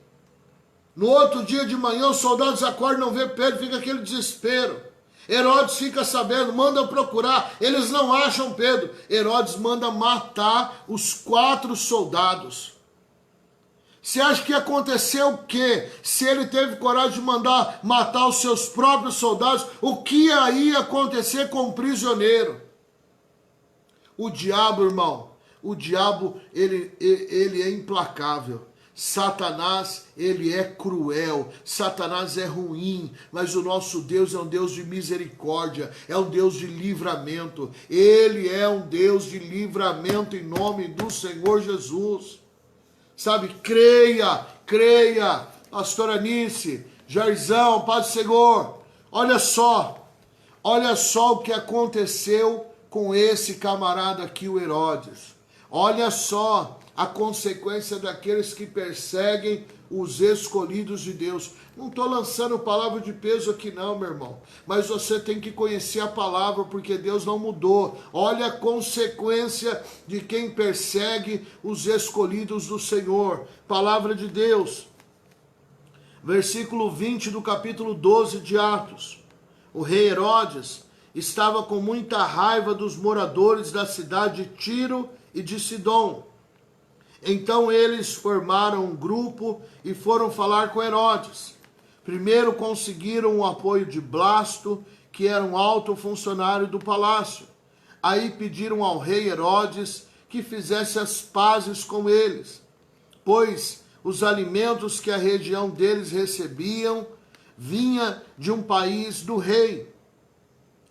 No outro dia de manhã, os soldados acordam, não vê Pedro, fica aquele desespero. Herodes fica sabendo, manda procurar, eles não acham Pedro. Herodes manda matar os 4 soldados. Você acha que aconteceu o quê? Se ele teve coragem de mandar matar os seus próprios soldados, o que ia acontecer com o prisioneiro? O diabo, irmão, ele é implacável. Satanás, ele é cruel, Satanás é ruim, mas o nosso Deus é um Deus de misericórdia, é um Deus de livramento, ele é um Deus de livramento em nome do Senhor Jesus. Sabe, creia, pastor Anice, Jairzão, Paz do Senhor, olha só o que aconteceu com esse camarada aqui, o Herodes. Olha só a consequência daqueles que perseguem os escolhidos de Deus. Não estou lançando palavra de peso aqui não, meu irmão. Mas você tem que conhecer a palavra, porque Deus não mudou. Olha a consequência de quem persegue os escolhidos do Senhor. Palavra de Deus. Versículo 20 do capítulo 12 de Atos. O rei Herodes estava com muita raiva dos moradores da cidade de Tiro e de Sidom. Então eles formaram um grupo e foram falar com Herodes. Primeiro conseguiram o apoio de Blasto, que era um alto funcionário do palácio. Aí pediram ao rei Herodes que fizesse as pazes com eles, pois os alimentos que a região deles recebiam vinha de um país do rei.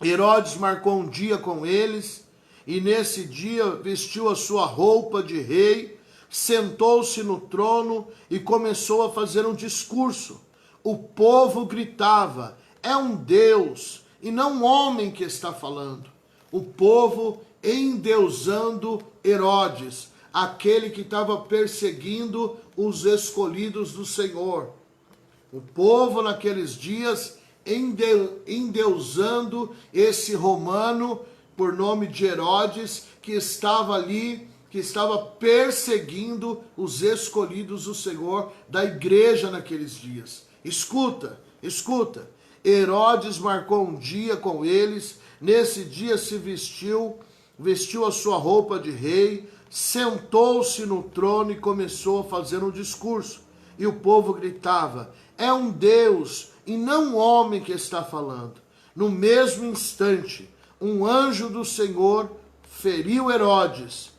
Herodes marcou um dia com eles, e nesse dia vestiu a sua roupa de rei, sentou-se no trono e começou a fazer um discurso. O povo gritava: é um Deus e não um homem que está falando. O povo endeusando Herodes, aquele que estava perseguindo os escolhidos do Senhor. O povo naqueles dias endeusando esse romano por nome de Herodes, que estava ali, que estava perseguindo os escolhidos do Senhor, da igreja naqueles dias. Escuta. Herodes marcou um dia com eles. Nesse dia se vestiu a sua roupa de rei, sentou-se no trono e começou a fazer um discurso. E o povo gritava: é um Deus e não um homem que está falando. No mesmo instante, um anjo do Senhor feriu Herodes,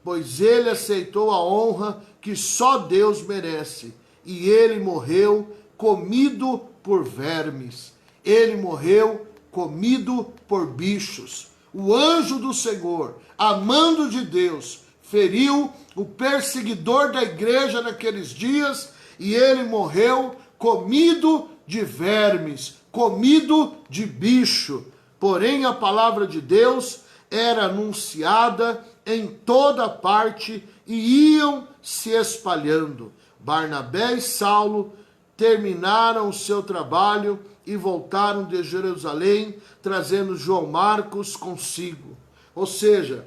pois ele aceitou a honra que só Deus merece, e ele morreu comido por vermes. Ele morreu comido por bichos. O anjo do Senhor, amando de Deus, feriu o perseguidor da igreja naqueles dias, e ele morreu comido de vermes, comido de bicho. Porém, a palavra de Deus era anunciada em toda parte e iam se espalhando. Barnabé e Saulo terminaram o seu trabalho e voltaram de Jerusalém, trazendo João Marcos consigo. Ou seja,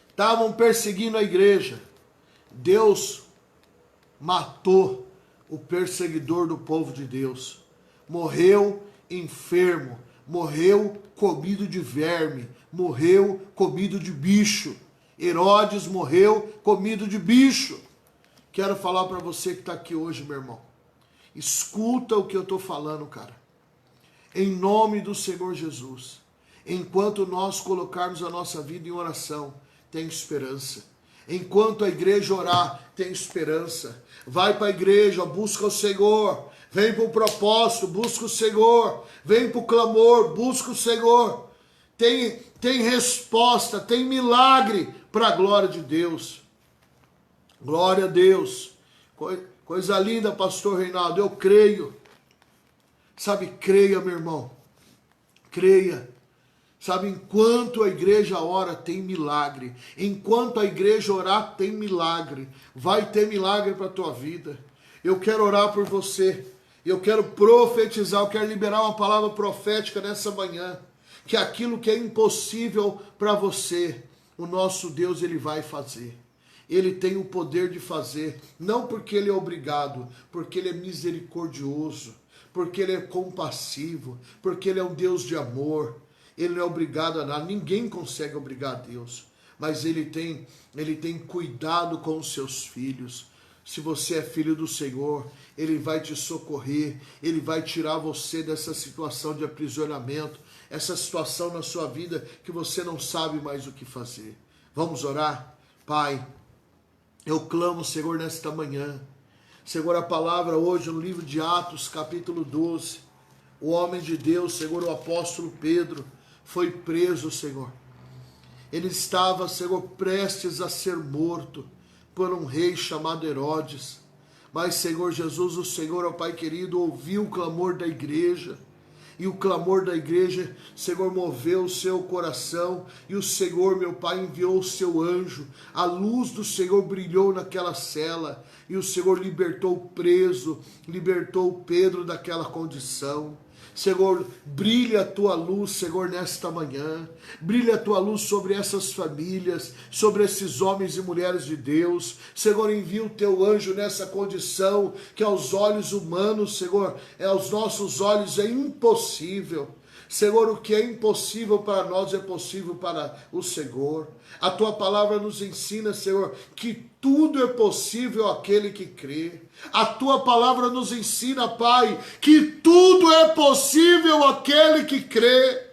estavam perseguindo a igreja. Deus matou o perseguidor do povo de Deus. Morreu enfermo, morreu comido de verme, morreu comido de bicho. Herodes morreu comido de bicho. Quero falar para você que está aqui hoje, meu irmão. Escuta o que eu estou falando, cara. Em nome do Senhor Jesus. Enquanto nós colocarmos a nossa vida em oração, tem esperança. Enquanto a igreja orar, tem esperança. Vai para a igreja, busca o Senhor. Vem para o propósito, busca o Senhor. Vem para o clamor, busca o Senhor. Tem resposta, tem milagre para a glória de Deus. Glória a Deus. Coisa linda, pastor Reinaldo. Eu creio. Sabe, creia, meu irmão. Creia. Sabe, enquanto a igreja ora, tem milagre. Enquanto a igreja orar, tem milagre. Vai ter milagre para a tua vida. Eu quero orar por você. Eu quero profetizar, eu quero liberar uma palavra profética nessa manhã. Que aquilo que é impossível para você, o nosso Deus, Ele vai fazer. Ele tem o poder de fazer, não porque Ele é obrigado, porque Ele é misericordioso, porque Ele é compassivo, porque Ele é um Deus de amor. Ele não é obrigado a nada, ninguém consegue obrigar a Deus, mas Ele tem cuidado com os seus filhos. Se você é filho do Senhor, Ele vai te socorrer, Ele vai tirar você dessa situação de aprisionamento, essa situação na sua vida que você não sabe mais o que fazer. Vamos orar? Pai, eu clamo, Senhor, nesta manhã. Senhor, a palavra hoje no livro de Atos, capítulo 12, o homem de Deus, Senhor, o apóstolo Pedro, foi preso, Senhor. Ele estava, Senhor, prestes a ser morto por um rei chamado Herodes. Mas, Senhor Jesus, o Senhor, ó Pai querido, ouviu o clamor da igreja. E o clamor da igreja, Senhor, moveu o seu coração. E o Senhor, meu Pai, enviou o seu anjo. A luz do Senhor brilhou naquela cela. E o Senhor libertou o preso, libertou Pedro daquela condição. Senhor, brilha a tua luz, Senhor, nesta manhã. Brilha a tua luz sobre essas famílias, sobre esses homens e mulheres de Deus. Senhor, envia o teu anjo nessa condição que aos olhos humanos, Senhor, aos nossos olhos é impossível. Senhor, o que é impossível para nós é possível para o Senhor. A tua palavra nos ensina, Senhor, que tudo é possível àquele que crê. A tua palavra nos ensina, Pai, que tudo é possível àquele que crê.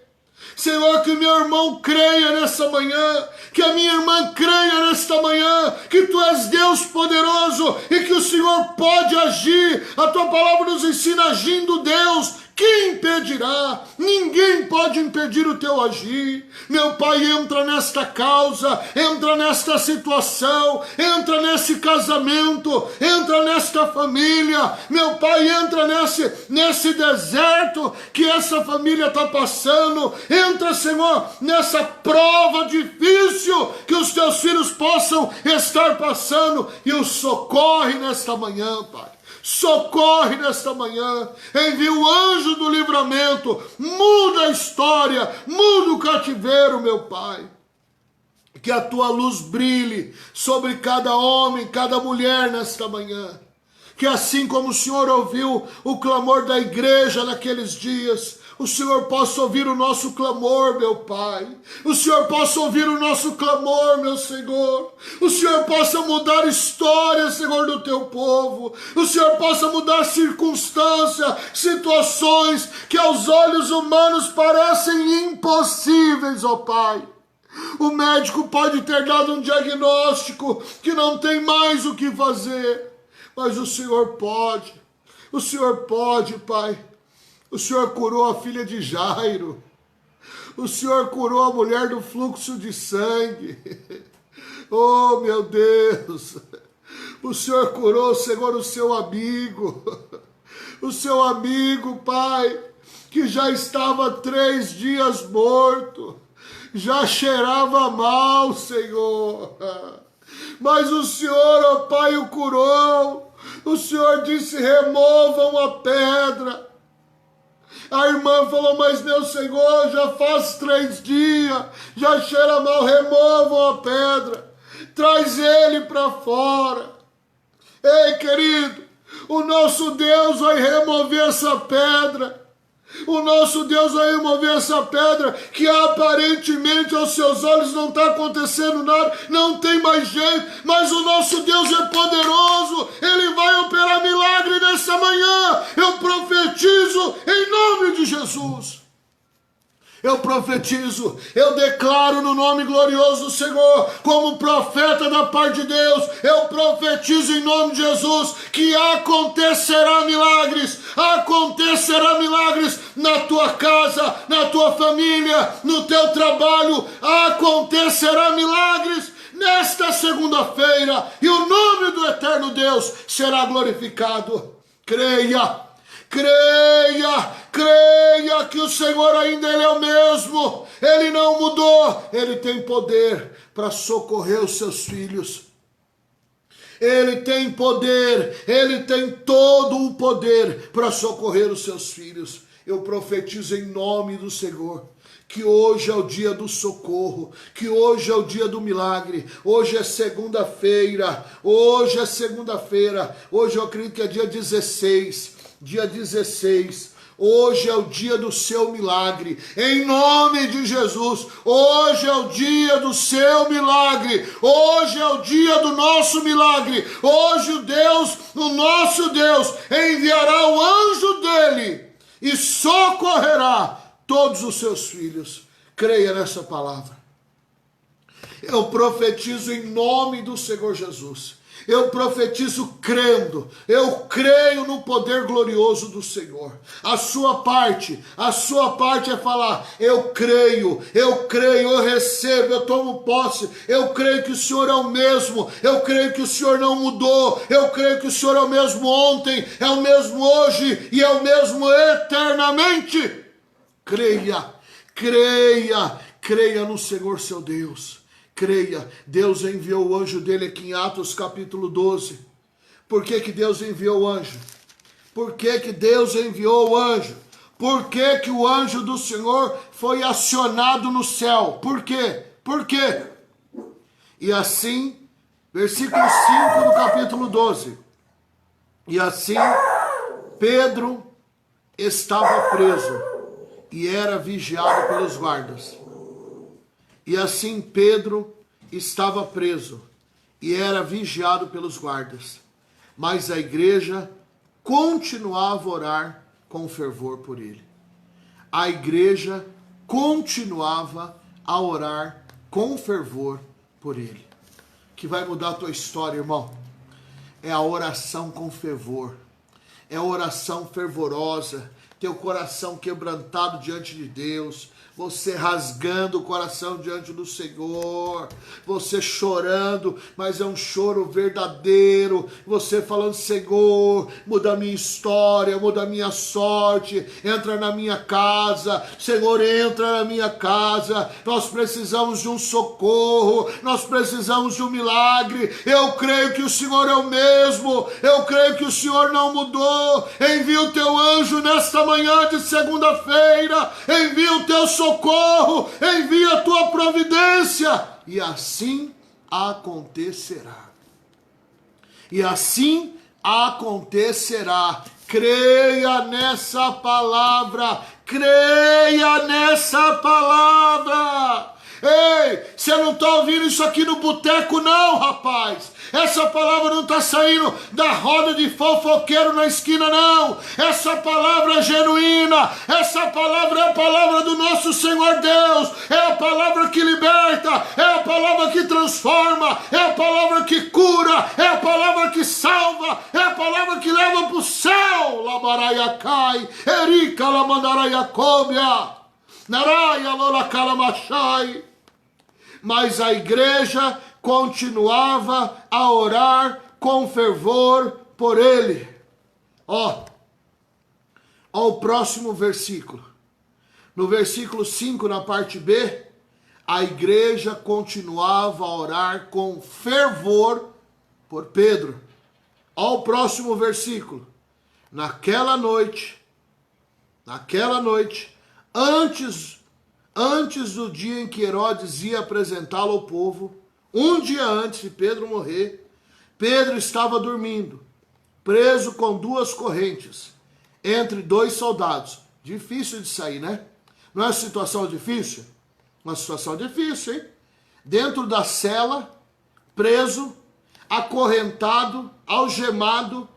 Senhor, que meu irmão creia nessa manhã, que a minha irmã creia nesta manhã, que Tu és Deus poderoso e que o Senhor pode agir. A Tua palavra nos ensina agindo Deus. Quem impedirá? Ninguém pode impedir o teu agir. Meu Pai, entra nesta causa, entra nesta situação, entra nesse casamento, entra nesta família. Meu Pai, entra nesse deserto que essa família está passando. Entra, Senhor, nessa prova difícil que os teus filhos possam estar passando e os socorre nesta manhã, Pai. Socorre nesta manhã, envia o anjo do livramento, muda a história, muda o cativeiro, meu Pai. Que a tua luz brilhe sobre cada homem, cada mulher nesta manhã. Que assim como o Senhor ouviu o clamor da igreja naqueles dias, o Senhor possa ouvir o nosso clamor, meu Pai. O Senhor possa ouvir o nosso clamor, meu Senhor. O Senhor possa mudar histórias, Senhor, do teu povo. O Senhor possa mudar circunstâncias, situações que aos olhos humanos parecem impossíveis, ó Pai. O médico pode ter dado um diagnóstico que não tem mais o que fazer. Mas o Senhor pode. O Senhor pode, Pai. O Senhor curou a filha de Jairo. O Senhor curou a mulher do fluxo de sangue. Oh, meu Deus. O Senhor curou, Senhor, o seu amigo. O seu amigo, Pai, que já estava 3 dias morto. Já cheirava mal, Senhor. Mas o Senhor, ó Pai, o curou. O Senhor disse: removam a pedra. A irmã falou: mas meu Senhor, já faz 3 dias, já cheira mal, removam a pedra. Traz ele para fora. Ei, querido, o nosso Deus vai remover essa pedra. O nosso Deus vai remover essa pedra que aparentemente aos seus olhos não está acontecendo nada, não tem mais jeito, mas o nosso Deus é poderoso, Ele vai operar milagre nessa manhã. Eu profetizo em nome de Jesus. Eu profetizo, eu declaro no nome glorioso do Senhor, como profeta da parte de Deus, eu profetizo em nome de Jesus, que acontecerá milagres na tua casa, na tua família, no teu trabalho, acontecerá milagres nesta segunda-feira, e o nome do eterno Deus será glorificado. Creia que o Senhor ainda Ele é o mesmo, Ele não mudou, Ele tem poder para socorrer os seus filhos, Ele tem poder, Ele tem todo o poder para socorrer os seus filhos. Eu profetizo em nome do Senhor, que hoje é o dia do socorro, que hoje é o dia do milagre, hoje é segunda-feira, hoje eu acredito que é dia 16, hoje é o dia do seu milagre, em nome de Jesus. Hoje é o dia do seu milagre, hoje é o dia do nosso milagre. Hoje o nosso Deus enviará o anjo dele e socorrerá todos os seus filhos. Creia nessa palavra. Eu profetizo em nome do Senhor Jesus. Eu profetizo crendo, eu creio no poder glorioso do Senhor. A sua parte é falar: eu creio, eu recebo, eu tomo posse, eu creio que o Senhor é o mesmo, eu creio que o Senhor não mudou, eu creio que o Senhor é o mesmo ontem, é o mesmo hoje e é o mesmo eternamente. Creia no Senhor seu Deus. Creia, Deus enviou o anjo dele aqui em Atos capítulo 12. Por que Deus enviou o anjo? Por que Deus enviou o anjo? Por que o anjo do Senhor foi acionado no céu? Por quê? E assim, versículo 5 do capítulo 12. E assim, Pedro estava preso e era vigiado pelos guardas. E assim Pedro estava preso e era vigiado pelos guardas. Mas a igreja continuava a orar com fervor por ele. A igreja continuava a orar com fervor por ele. Que vai mudar a tua história, irmão. É a oração com fervor. É a oração fervorosa. Teu coração quebrantado diante de Deus. Você rasgando o coração diante do Senhor, você chorando, mas é um choro verdadeiro, você falando: Senhor, muda a minha história, muda a minha sorte, entra na minha casa, Senhor, entra na minha casa, nós precisamos de um socorro, nós precisamos de um milagre. Eu creio que o Senhor é o mesmo, eu creio que o Senhor não mudou. Envia o teu anjo nesta manhã de segunda-feira, envia o teu socorro, envia a tua providência, e assim acontecerá. E assim acontecerá. Creia nessa palavra, creia nessa palavra. Ei, você não está ouvindo isso aqui no boteco não, rapaz. Essa palavra não está saindo da roda de fofoqueiro na esquina não. Essa palavra é genuína. Essa palavra é a palavra do nosso Senhor Deus. É a palavra que liberta. É a palavra que transforma. É a palavra que cura. É a palavra que salva. É a palavra que leva para o céu. Labaraiacai, Erika Lamandaraiacóbia, Naraya Lolakalamachai. Mas a igreja continuava a orar com fervor por ele. Ó o próximo versículo. No versículo 5, na parte B, a igreja continuava a orar com fervor por Pedro. Ao próximo versículo. Naquela noite, antes do dia em que Herodes ia apresentá-lo ao povo, um dia antes de Pedro morrer, Pedro estava dormindo, preso com 2 correntes, entre 2 soldados. Difícil de sair, né? Não é uma situação difícil? Uma situação difícil, hein? Dentro da cela, preso, acorrentado, algemado,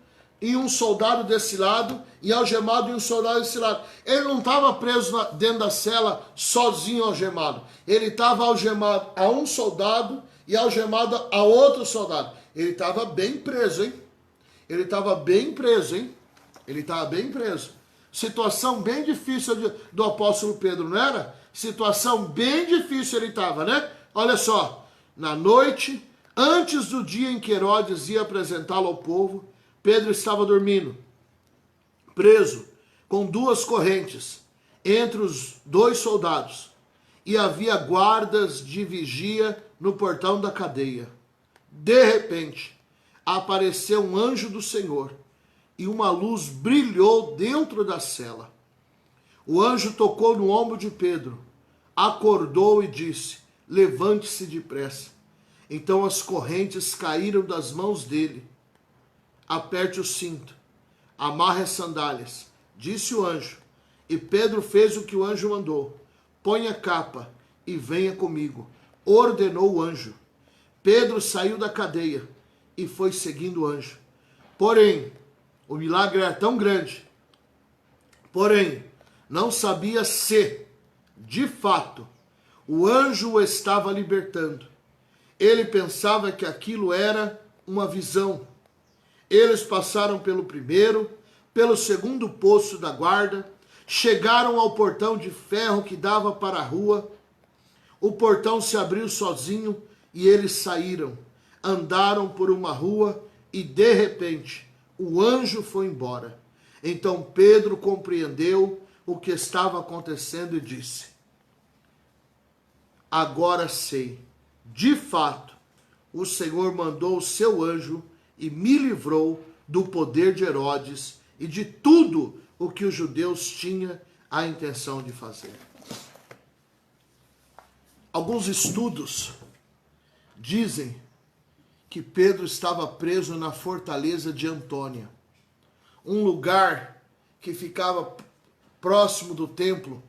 e um soldado desse lado, e algemado e um soldado desse lado. Ele não estava preso dentro da cela, sozinho algemado. Ele estava algemado a um soldado e algemado a outro soldado. Ele estava bem preso, hein? Ele estava bem preso, hein? Ele estava bem preso. Situação bem difícil do apóstolo Pedro, não era? Situação bem difícil ele estava, né? Olha só, na noite, antes do dia em que Herodes ia apresentá-lo ao povo, Pedro estava dormindo, preso, com 2 correntes, entre os 2 soldados, e havia guardas de vigia no portão da cadeia. De repente, apareceu um anjo do Senhor, e uma luz brilhou dentro da cela. O anjo tocou no ombro de Pedro, acordou e disse: levante-se depressa. Então as correntes caíram das mãos dele. Aperte o cinto, amarre as sandálias, disse o anjo. E Pedro fez o que o anjo mandou. Ponha a capa e venha comigo, ordenou o anjo. Pedro saiu da cadeia e foi seguindo o anjo. Porém, o milagre era tão grande. Porém, não sabia se, de fato, o anjo o estava libertando. Ele pensava que aquilo era uma visão. Eles passaram pelo primeiro, pelo segundo posto da guarda, chegaram ao portão de ferro que dava para a rua. O portão se abriu sozinho e eles saíram. Andaram por uma rua e, de repente, o anjo foi embora. Então Pedro compreendeu o que estava acontecendo e disse: agora sei, de fato, o Senhor mandou o seu anjo e me livrou do poder de Herodes e de tudo o que os judeus tinham a intenção de fazer. Alguns estudos dizem que Pedro estava preso na fortaleza de Antônia, um lugar que ficava próximo do templo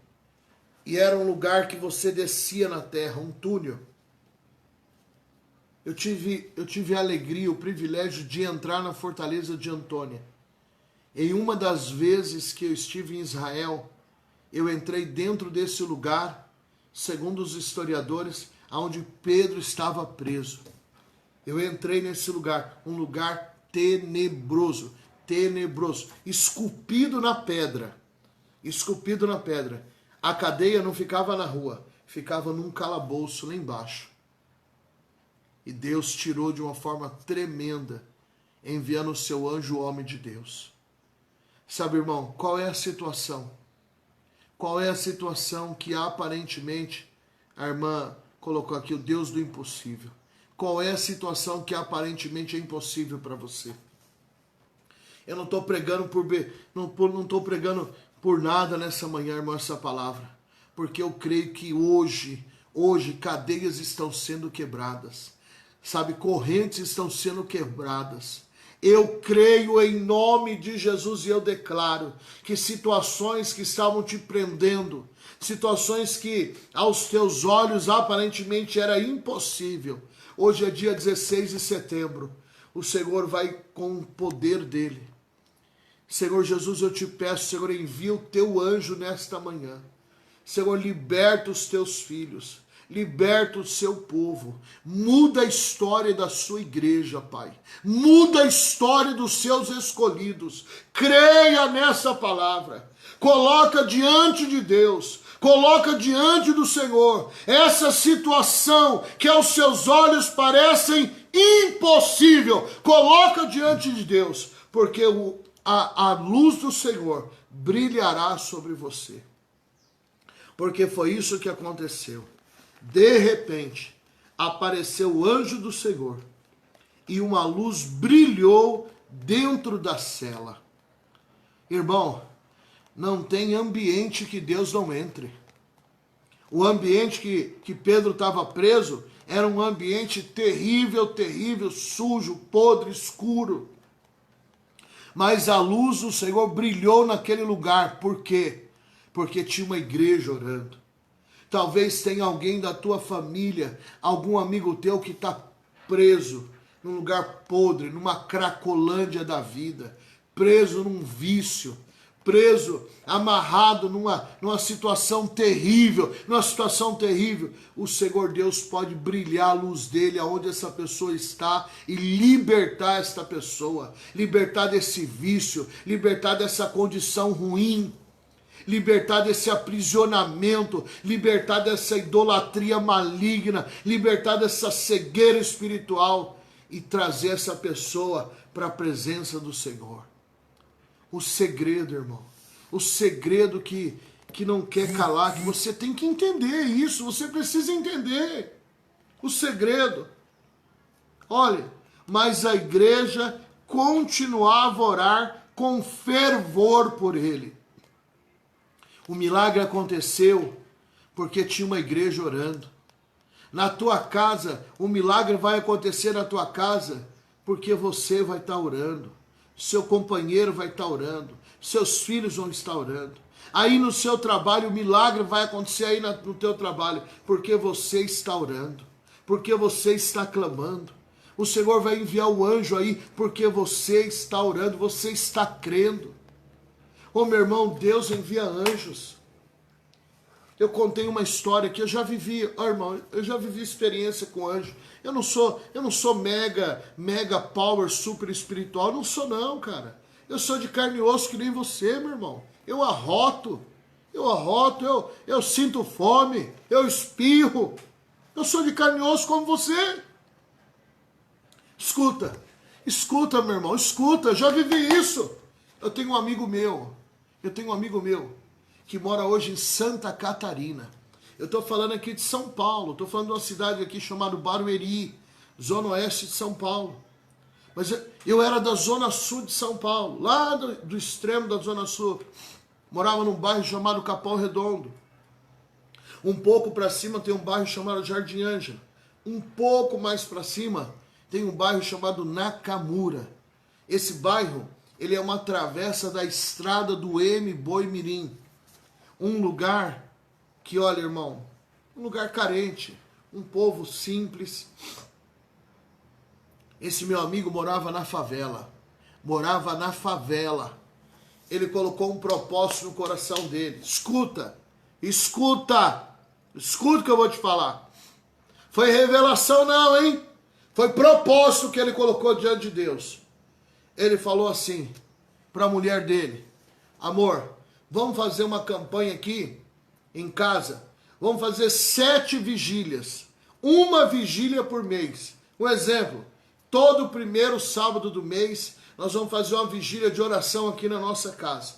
e era um lugar que você descia na terra, um túnel. Eu tive a alegria, o privilégio de entrar na fortaleza de Antônia. Em uma das vezes que eu estive em Israel, eu entrei dentro desse lugar, segundo os historiadores, onde Pedro estava preso. Eu entrei nesse lugar, um lugar tenebroso, esculpido na pedra. A cadeia não ficava na rua, ficava num calabouço lá embaixo. E Deus tirou de uma forma tremenda, enviando o seu anjo, o homem de Deus. Sabe, irmão, qual é a situação? Qual é a situação que aparentemente, a irmã colocou aqui, o Deus do impossível. Qual é a situação que aparentemente é impossível para você? Eu não estou pregando não estou pregando por nada nessa manhã, irmão, essa palavra. Porque eu creio que hoje cadeias estão sendo quebradas. Sabe, correntes estão sendo quebradas. Eu creio em nome de Jesus e eu declaro que situações que estavam te prendendo, situações que aos teus olhos aparentemente era impossível. Hoje é dia 16 de setembro. O Senhor vai com o poder dele. Senhor Jesus, eu te peço, Senhor, envia o teu anjo nesta manhã. Senhor, liberta os teus filhos. Liberta o seu povo, muda a história da sua igreja, Pai. Muda a história dos seus escolhidos. Creia nessa palavra. Coloca diante de Deus, coloca diante do Senhor essa situação que aos seus olhos parecem impossível. Coloca diante de Deus, porque a luz do Senhor brilhará sobre você. Porque foi isso que aconteceu. De repente, apareceu o anjo do Senhor e uma luz brilhou dentro da cela. Irmão, não tem ambiente que Deus não entre. O ambiente que Pedro estava preso era um ambiente terrível, terrível, sujo, podre, escuro. Mas a luz do Senhor brilhou naquele lugar. Por quê? Porque tinha uma igreja orando. Talvez tenha alguém da tua família, algum amigo teu que está preso num lugar podre, numa cracolândia da vida, preso num vício, preso, amarrado numa situação terrível, o Senhor Deus pode brilhar a luz dele aonde essa pessoa está e libertar esta pessoa, libertar desse vício, libertar dessa condição ruim, libertar desse aprisionamento, libertar dessa idolatria maligna, libertar dessa cegueira espiritual e trazer essa pessoa para a presença do Senhor. O segredo, irmão, o segredo que não quer calar, que você tem que entender isso, você precisa entender o segredo. Olha, mas a igreja continuava a orar com fervor por ele. O milagre aconteceu porque tinha uma igreja orando. Na tua casa, o milagre vai acontecer na tua casa porque você vai estar orando. Seu companheiro vai estar orando. Seus filhos vão estar orando. Aí no seu trabalho, o milagre vai acontecer aí no teu trabalho porque você está orando. Porque você está clamando. O Senhor vai enviar o anjo aí porque você está orando, você está crendo. Ô meu irmão, Deus envia anjos. Eu contei uma história que eu já vivi, irmão, eu já vivi experiência com anjo. Eu não sou mega power super espiritual, não sou não, cara. Eu sou de carne e osso que nem você, meu irmão. Eu arroto, eu sinto fome, eu espirro. Eu sou de carne e osso como você. Escuta, meu irmão, escuta, já vivi isso. Eu tenho um amigo meu que mora hoje em Santa Catarina. Eu estou falando aqui de São Paulo, estou falando de uma cidade aqui chamada Barueri, zona oeste de São Paulo. Mas eu era da zona sul de São Paulo, lá do extremo da zona sul. Morava num bairro chamado Capão Redondo. Um pouco para cima tem um bairro chamado Jardim Ângela. Um pouco mais para cima tem um bairro chamado Nakamura. Esse bairro, ele é uma travessa da estrada do Boi-Mirim. Um lugar que, olha, irmão, um lugar carente, um povo simples. Esse meu amigo morava na favela. Ele colocou um propósito no coração dele. Escuta o que eu vou te falar. Foi revelação não, hein? Foi propósito que ele colocou diante de Deus. Ele falou assim para a mulher dele: amor, vamos fazer uma campanha aqui em casa. Vamos fazer 7 vigílias. Uma vigília por mês. Um exemplo, todo primeiro sábado do mês, nós vamos fazer uma vigília de oração aqui na nossa casa.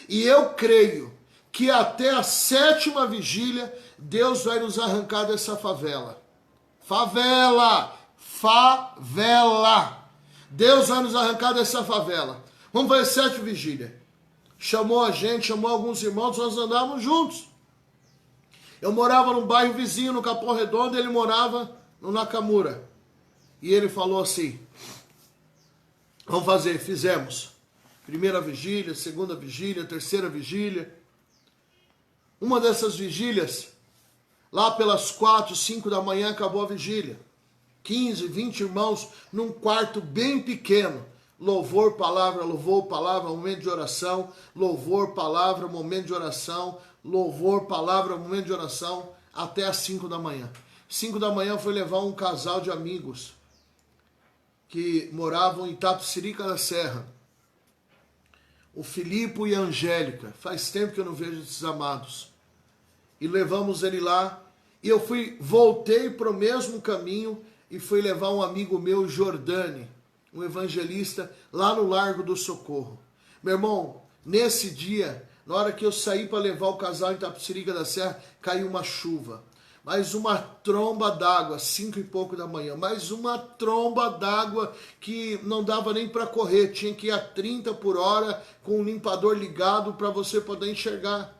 E eu creio que até a 7ª vigília, Deus vai nos arrancar dessa favela. Favela! Deus vai nos arrancar dessa favela. Vamos fazer 7 vigílias. Chamou a gente, chamou alguns irmãos, nós andávamos juntos. Eu morava num bairro vizinho, no Capão Redondo, ele morava no Nakamura. E ele falou assim: vamos fazer, fizemos. Primeira vigília, segunda vigília, terceira vigília. Uma dessas vigílias, lá pelas 4, 5 da manhã, acabou a vigília. 15, 20 irmãos num quarto bem pequeno. Louvor, palavra, momento de oração. Louvor, palavra, momento de oração. Louvor, palavra, momento de oração. Até às 5 da manhã. 5 da manhã foi levar um casal de amigos que moravam em Itapecerica da Serra. O Filipe e a Angélica. Faz tempo que eu não vejo esses amados. E levamos ele lá. E eu voltei para o mesmo caminho e fui levar um amigo meu, Jordani, um evangelista, lá no Largo do Socorro. Meu irmão, nesse dia, na hora que eu saí para levar o casal em Itapecerica da Serra, caiu uma chuva. mais uma tromba d'água, 5 e pouco da manhã, mais uma tromba d'água que não dava nem para correr, tinha que ir a 30 por hora com o limpador ligado para você poder enxergar.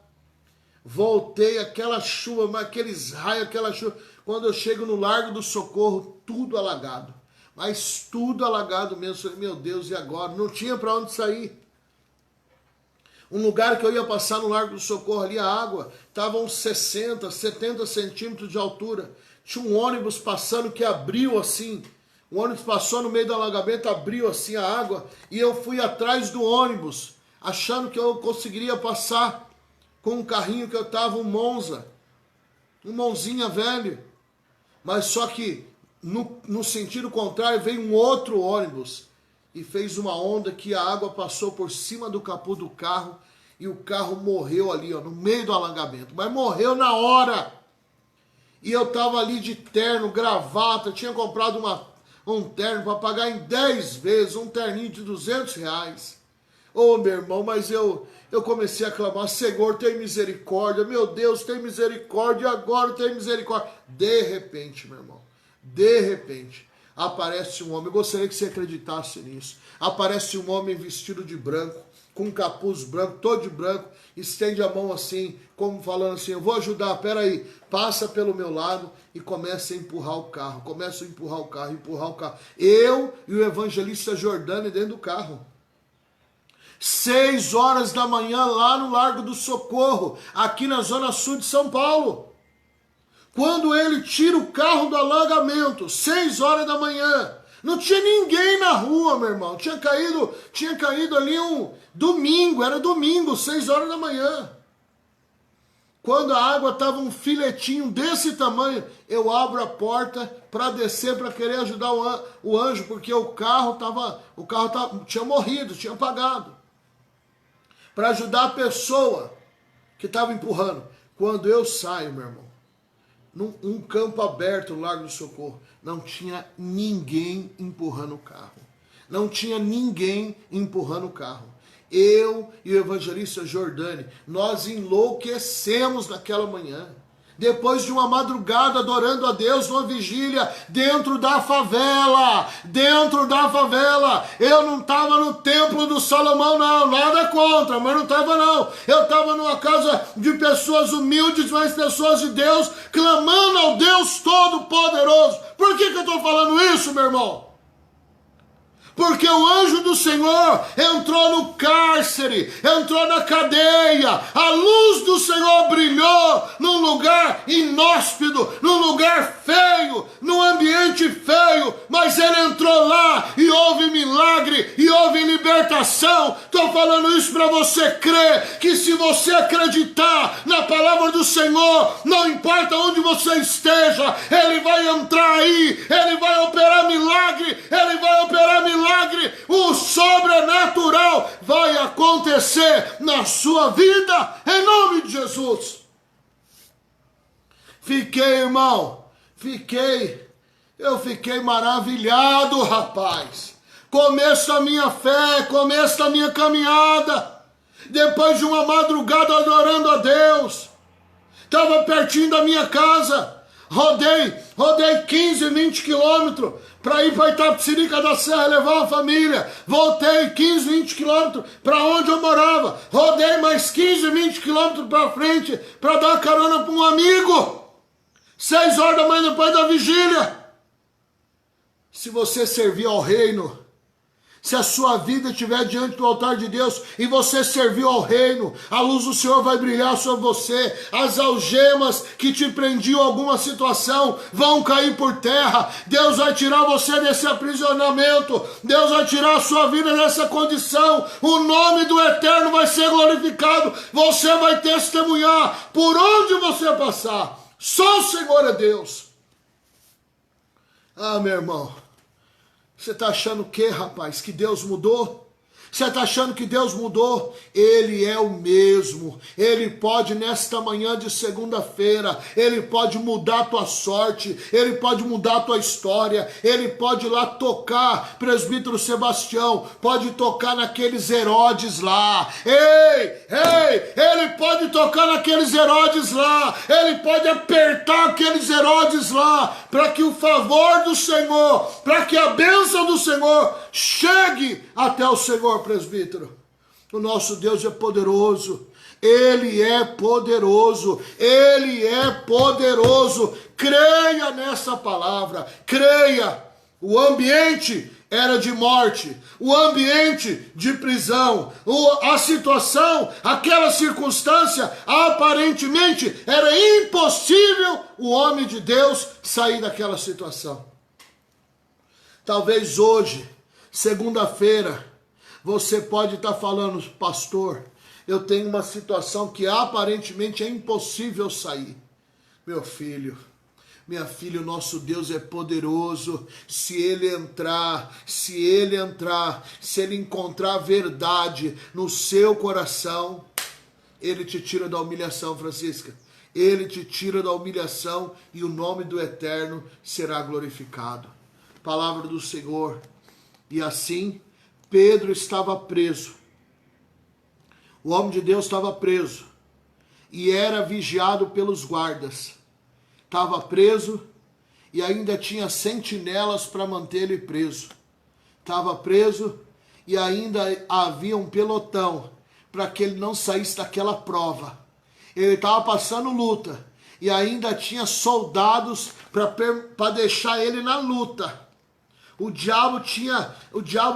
Voltei, aquela chuva, mas aqueles raios, aquela chuva. Quando eu chego no Largo do Socorro, tudo alagado. Mas tudo alagado mesmo. Eu falei, meu Deus, e agora? Não tinha para onde sair. Um lugar que eu ia passar no Largo do Socorro ali, a água estava uns 60, 70 centímetros de altura. Tinha um ônibus passando que abriu assim. O ônibus passou no meio do alagamento, abriu assim a água. E eu fui atrás do ônibus, achando que eu conseguiria passar com um carrinho que eu estava, um Monza, um Monzinha velho. Mas só que no sentido contrário veio um outro ônibus e fez uma onda que a água passou por cima do capô do carro e o carro morreu ali, ó, no meio do alagamento. Mas morreu na hora. E eu estava ali de terno, gravata, tinha comprado um terno para pagar em 10 vezes, um terninho de R$200. Ô, meu irmão, mas eu comecei a clamar, Senhor, tem misericórdia, meu Deus, tem misericórdia, agora tem misericórdia. De repente, meu irmão, de repente, aparece um homem, eu gostaria que você acreditasse nisso, aparece um homem vestido de branco, com um capuz branco, todo de branco, estende a mão assim, como falando assim, eu vou ajudar, peraí, passa pelo meu lado e começa a empurrar o carro, empurrar o carro. Eu e o evangelista Jordani dentro do carro. 6 horas da manhã lá no Largo do Socorro, aqui na zona sul de São Paulo. Quando ele tira o carro do alagamento, 6 horas da manhã, não tinha ninguém na rua, meu irmão. Tinha caído ali um domingo, era domingo, 6 horas da manhã. Quando a água estava um filetinho desse tamanho, eu abro a porta para descer, para querer ajudar o anjo, porque o carro tinha morrido, tinha apagado. Para ajudar a pessoa que estava empurrando. Quando eu saio, meu irmão, num campo aberto no Largo do Socorro, não tinha ninguém empurrando o carro. Não tinha ninguém empurrando o carro. Eu e o evangelista Jordani, nós enlouquecemos naquela manhã. Depois de uma madrugada adorando a Deus, numa vigília, dentro da favela. Eu não estava no templo do Salomão, não, nada contra, mas não estava não. Eu estava numa casa de pessoas humildes, mas pessoas de Deus, clamando ao Deus Todo-Poderoso. Por que eu estou falando isso, meu irmão? Porque o anjo do Senhor entrou no cárcere, entrou na cadeia, a luz do Senhor brilhou num lugar inóspito, num lugar feio, num ambiente feio, mas ele entrou lá e houve milagre, e houve libertação. Estou falando isso para você crer, que se você acreditar na palavra do Senhor, não importa onde você esteja, ele vai entrar aí, ele vai operar milagre, o sobrenatural vai acontecer na sua vida, em nome de Jesus. Eu fiquei maravilhado, rapaz. Começo da minha fé, começo da minha caminhada, depois de uma madrugada adorando a Deus, estava pertinho da minha casa, rodei 15, 20 quilômetros, para ir para Itapecerica da Serra, levar a família. Voltei 15, 20 quilômetros para onde eu morava. Rodei mais 15, 20 quilômetros para frente para dar carona para um amigo. 6 horas da manhã depois da vigília. Se você servir ao reino, se a sua vida estiver diante do altar de Deus e você serviu ao reino, a luz do Senhor vai brilhar sobre você, as algemas que te prendiam a alguma situação vão cair por terra, Deus vai tirar você desse aprisionamento, Deus vai tirar a sua vida dessa condição, o nome do Eterno vai ser glorificado, você vai testemunhar por onde você passar, só o Senhor é Deus. Ah, meu irmão, você está achando o quê, rapaz? Que Deus mudou? Você está achando que Deus mudou? Ele é o mesmo. Ele pode nesta manhã de segunda-feira, Ele pode mudar a tua sorte, Ele pode mudar a tua história, Ele pode ir lá tocar, presbítero Sebastião, pode tocar naqueles Herodes lá. Ele pode tocar naqueles Herodes lá, Ele pode apertar aqueles Herodes lá, para que o favor do Senhor, para que a bênção do Senhor chegue até o Senhor, presbítero. O nosso Deus é poderoso. Ele é poderoso. Ele é poderoso. Creia nessa palavra. Creia. O ambiente era de morte. O ambiente de prisão. A situação, aquela circunstância, aparentemente era impossível o homem de Deus sair daquela situação. Talvez hoje, segunda-feira, você pode estar falando, pastor, eu tenho uma situação que aparentemente é impossível sair. Meu filho, minha filha, o nosso Deus é poderoso. Se Ele encontrar a verdade no seu coração, Ele te tira da humilhação, Francisca. Ele te tira da humilhação e o nome do Eterno será glorificado. Palavra do Senhor. E assim, Pedro estava preso. O homem de Deus estava preso. E era vigiado pelos guardas. Estava preso e ainda tinha sentinelas para manter ele preso. Estava preso e ainda havia um pelotão para que ele não saísse daquela prova. Ele estava passando luta e ainda tinha soldados para deixar ele na luta. O diabo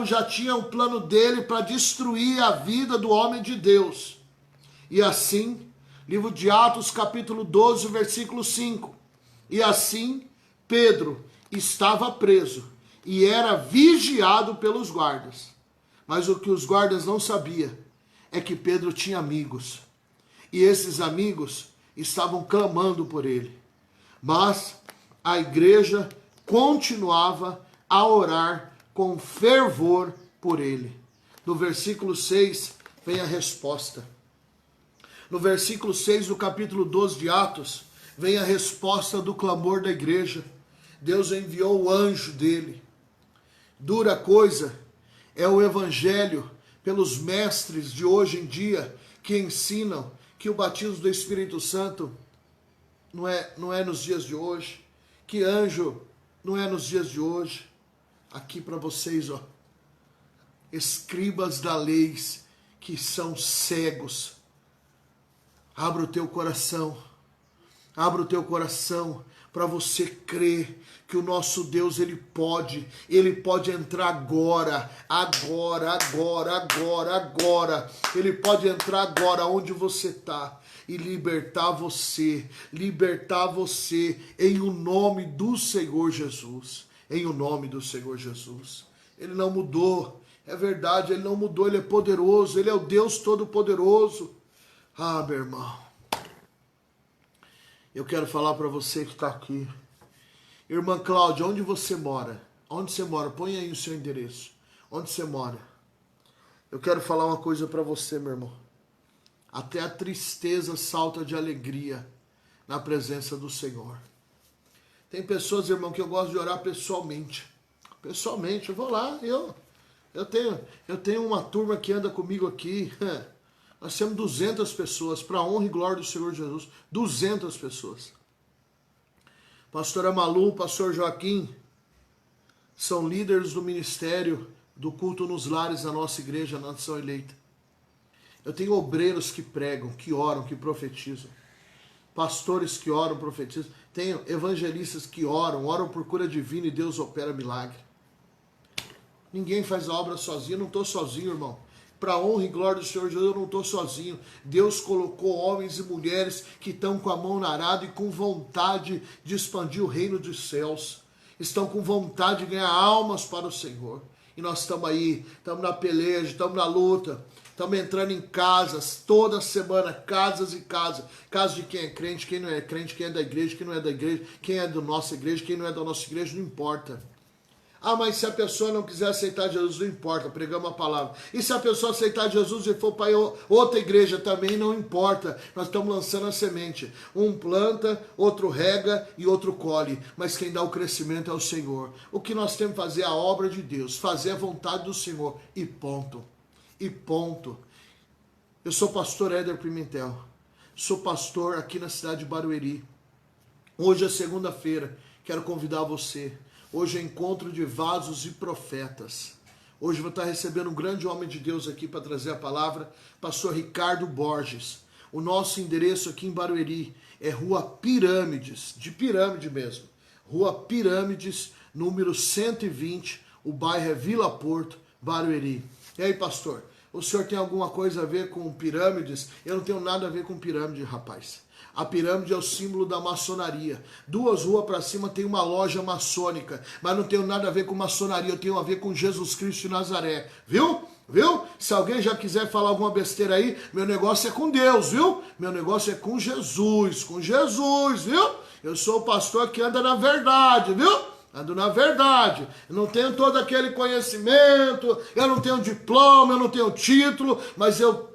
já tinha um plano dele para destruir a vida do homem de Deus. E assim, livro de Atos, capítulo 12, versículo 5. E assim, Pedro estava preso e era vigiado pelos guardas. Mas o que os guardas não sabiam é que Pedro tinha amigos. E esses amigos estavam clamando por ele. Mas a igreja continuava a orar com fervor por ele. No versículo 6 vem a resposta. No versículo 6 do capítulo 12 de Atos, vem a resposta do clamor da igreja. Deus enviou o anjo dele. Dura coisa é o evangelho pelos mestres de hoje em dia que ensinam que o batismo do Espírito Santo não é nos dias de hoje, que anjo não é nos dias de hoje. Aqui para vocês, ó, escribas da lei que são cegos. Abra o teu coração para você crer que o nosso Deus, Ele pode entrar agora. Ele pode entrar agora onde você está e libertar você em o nome do Senhor Jesus. Em o nome do Senhor Jesus. Ele não mudou, é verdade, Ele não mudou, Ele é poderoso, Ele é o Deus Todo-Poderoso. Ah, meu irmão, eu quero falar para você que está aqui. Irmã Cláudia, onde você mora? Onde você mora? Põe aí o seu endereço. Onde você mora? Eu quero falar uma coisa para você, meu irmão. Até a tristeza salta de alegria na presença do Senhor. Tem pessoas, irmão, que eu gosto de orar pessoalmente. Pessoalmente, eu vou lá, eu tenho uma turma que anda comigo aqui. Nós temos 200 pessoas, para a honra e glória do Senhor Jesus. 200 pessoas. Pastora Malu, pastor Joaquim, são líderes do ministério do culto nos lares da nossa igreja, na Nação Eleita. Eu tenho obreiros que pregam, que oram, que profetizam. Pastores que oram, profetizam. Tenho evangelistas que oram por cura divina e Deus opera milagre. Ninguém faz a obra sozinho, eu não estou sozinho, irmão. Para a honra e glória do Senhor Jesus, eu não estou sozinho. Deus colocou homens e mulheres que estão com a mão na arada e com vontade de expandir o reino dos céus. Estão com vontade de ganhar almas para o Senhor. E nós estamos aí, estamos na peleja, estamos na luta. Estamos entrando em casas, toda semana, casas e casas. Casa de quem é crente, quem não é crente, quem é da igreja, quem não é da igreja, quem é da nossa igreja, quem não é da nossa igreja, não importa. Ah, mas se a pessoa não quiser aceitar Jesus, não importa, pregamos a palavra. E se a pessoa aceitar Jesus e for para outra igreja, também não importa. Nós estamos lançando a semente. Um planta, outro rega e outro colhe. Mas quem dá o crescimento é o Senhor. O que nós temos que fazer é a obra de Deus, fazer a vontade do Senhor. E ponto. E ponto. Eu sou pastor Éder Pimentel. Sou pastor aqui na cidade de Barueri. Hoje é segunda-feira. Quero convidar você. Hoje é encontro de vasos e profetas. Hoje vou estar recebendo um grande homem de Deus aqui para trazer a palavra, pastor Ricardo Borges. O nosso endereço aqui em Barueri é Rua Pirâmides, de pirâmide mesmo. Rua Pirâmides, número 120, o bairro é Vila Porto, Barueri. E aí, pastor, o senhor tem alguma coisa a ver com pirâmides? Eu não tenho nada a ver com pirâmide, rapaz. A pirâmide é o símbolo da maçonaria. 2 ruas para cima tem uma loja maçônica, mas não tenho nada a ver com maçonaria, eu tenho a ver com Jesus Cristo de Nazaré. Viu? Viu? Se alguém já quiser falar alguma besteira aí, meu negócio é com Deus, viu? Meu negócio é com Jesus, viu? Eu sou o pastor que anda na verdade, viu? Ando na verdade, eu não tenho todo aquele conhecimento, eu não tenho diploma, eu não tenho título, mas eu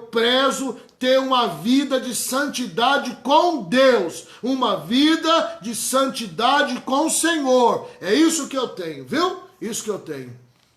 prezo ter uma vida de santidade com Deus, uma vida de santidade com o Senhor, é isso que eu tenho, viu? Isso que eu tenho.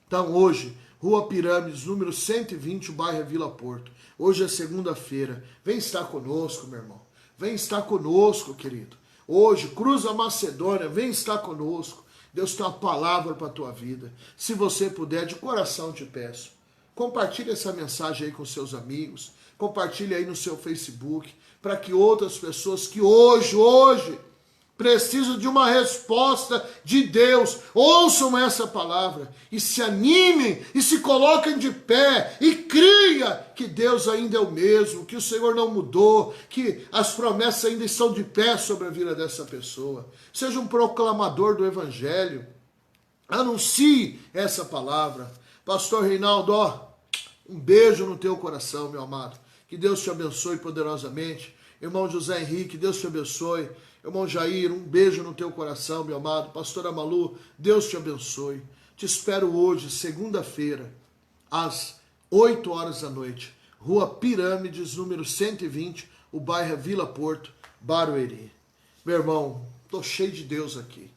Então hoje, Rua Pirâmides, número 120, o bairro é Vila Porto, hoje é segunda-feira, vem estar conosco, meu irmão, vem estar conosco, querido. Hoje, cruza a Macedônia, vem estar conosco. Deus tem uma palavra para a tua vida. Se você puder, de coração te peço. Compartilhe essa mensagem aí com seus amigos. Compartilhe aí no seu Facebook. Para que outras pessoas que hoje precisam de uma resposta de Deus, ouçam essa palavra e se animem e se coloquem de pé e creia que Deus ainda é o mesmo, que o Senhor não mudou, que as promessas ainda estão de pé sobre a vida dessa pessoa. Seja um proclamador do Evangelho, anuncie essa palavra. Pastor Reinaldo, um beijo no teu coração, meu amado. Que Deus te abençoe poderosamente. Irmão José Henrique, Deus te abençoe. Irmão Jair, um beijo no teu coração, meu amado. Pastora Malu, Deus te abençoe. Te espero hoje, segunda-feira, às 8 horas da noite. Rua Pirâmides, número 120, o bairro é Vila Porto, Barueri. Meu irmão, tô cheio de Deus aqui.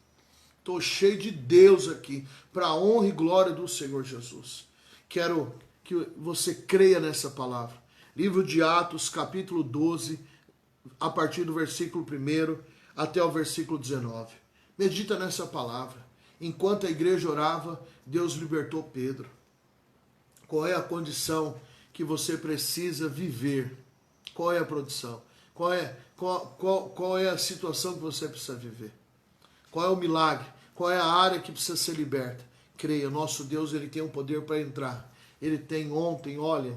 Tô cheio de Deus aqui, para a honra e glória do Senhor Jesus. Quero que você creia nessa palavra. Livro de Atos, capítulo 12, a partir do versículo 1 até o versículo 19. Medita nessa palavra. Enquanto a igreja orava, Deus libertou Pedro. Qual é a condição que você precisa viver? Qual é a produção? Qual é a situação que você precisa viver? Qual é o milagre? Qual é a área que precisa ser liberta? Creia, nosso Deus, ele tem um poder para entrar. Ele tem ontem, olha,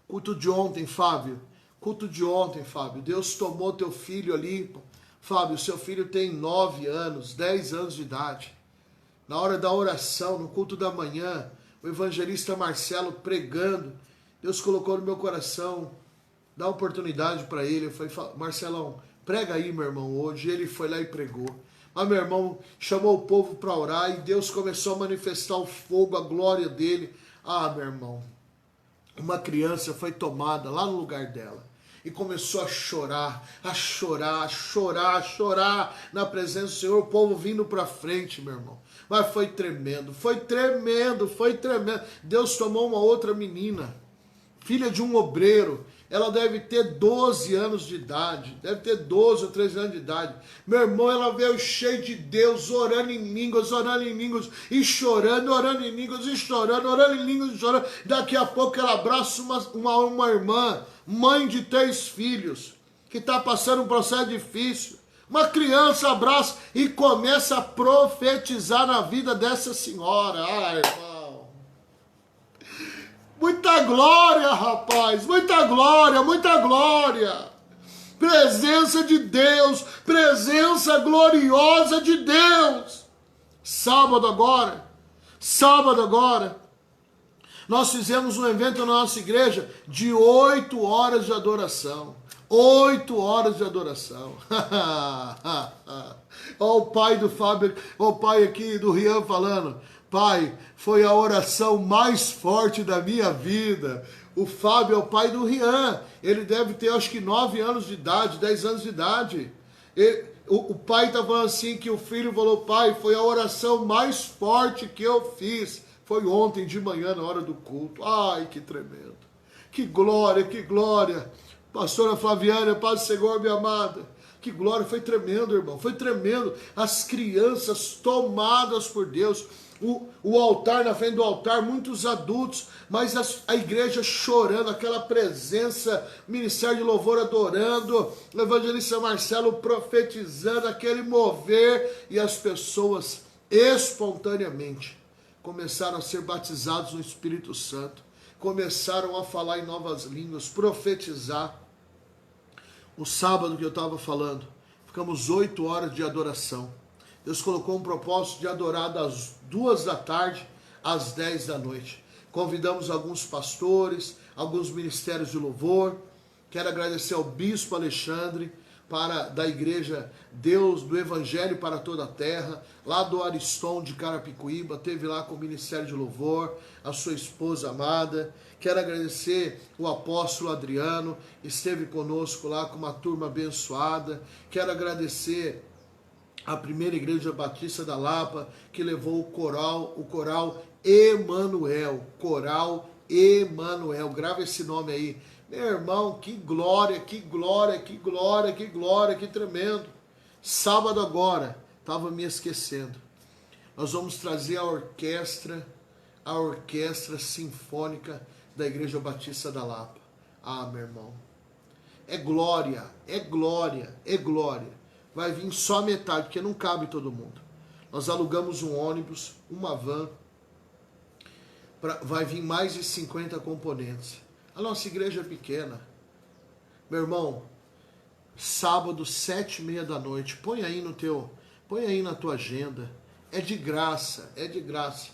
culto de ontem, Fábio. Culto de ontem, Fábio. Deus tomou teu filho ali. Fábio, seu filho tem 9 anos, 10 anos de idade. Na hora da oração, no culto da manhã, o evangelista Marcelo pregando, Deus colocou no meu coração, dá oportunidade para ele. Eu falei, Marcelão, prega aí, meu irmão, hoje. Ele foi lá e pregou. Mas meu irmão chamou o povo para orar e Deus começou a manifestar o fogo, a glória dele. Ah, meu irmão, uma criança foi tomada lá no lugar dela. E começou a chorar na presença do Senhor, o povo vindo para frente, meu irmão. Mas foi tremendo. Deus tomou uma outra menina, filha de um obreiro. Ela deve ter 12 anos de idade, deve ter 12 ou 13 anos de idade. Meu irmão, ela veio cheia de Deus, orando em línguas, e chorando, orando em línguas, e chorando, orando em línguas, e chorando. Daqui a pouco ela abraça uma irmã, mãe de 3 filhos, que está passando um processo difícil. Uma criança abraça e começa a profetizar na vida dessa senhora. Ai, irmão. Muita glória, rapaz, muita glória. Presença de Deus, presença gloriosa de Deus. Sábado agora, nós fizemos um evento na nossa igreja de 8 horas de adoração. 8 horas de adoração. Olha o pai do Fábio, olha o pai aqui do Rian falando. Pai, foi a oração mais forte da minha vida. O Fábio é o pai do Rian. Ele deve ter, acho que 9 anos de idade, 10 anos de idade. O pai está falando assim, que o filho falou, pai, foi a oração mais forte que eu fiz. Foi ontem de manhã, na hora do culto. Ai, que tremendo. Que glória, que glória. Pastora Flaviana, paz do Senhor, minha amada. Que glória, foi tremendo, irmão. Foi tremendo. As crianças tomadas por Deus. O altar, na frente do altar, muitos adultos, mas a igreja chorando, aquela presença, ministério de louvor adorando, o evangelista Marcelo profetizando, aquele mover, e as pessoas espontaneamente começaram a ser batizados no Espírito Santo, começaram a falar em novas línguas, profetizar. O sábado que eu estava falando, ficamos 8 horas de adoração. Deus colocou um propósito de adorar das 2 da tarde às 10 da noite. Convidamos alguns pastores, alguns ministérios de louvor. Quero agradecer ao Bispo Alexandre, da igreja Deus do Evangelho para toda a terra, lá do Ariston de Carapicuíba, teve lá com o Ministério de Louvor, a sua esposa amada. Quero agradecer o apóstolo Adriano, esteve conosco lá com uma turma abençoada. Quero agradecer a primeira igreja batista da Lapa, que levou o coral Emanuel, coral Emanuel, grava esse nome aí. Meu irmão, que glória, que glória, que glória, que glória, que tremendo. Sábado agora, estava me esquecendo, nós vamos trazer a orquestra sinfônica da Igreja Batista da Lapa. Ah, meu irmão, é glória, é glória, é glória. Vai vir só metade, porque não cabe todo mundo. Nós alugamos um ônibus, uma van, vai vir mais de 50 componentes. A nossa igreja é pequena. Meu irmão, sábado, 7h30 da noite, põe aí na tua agenda. É de graça, é de graça.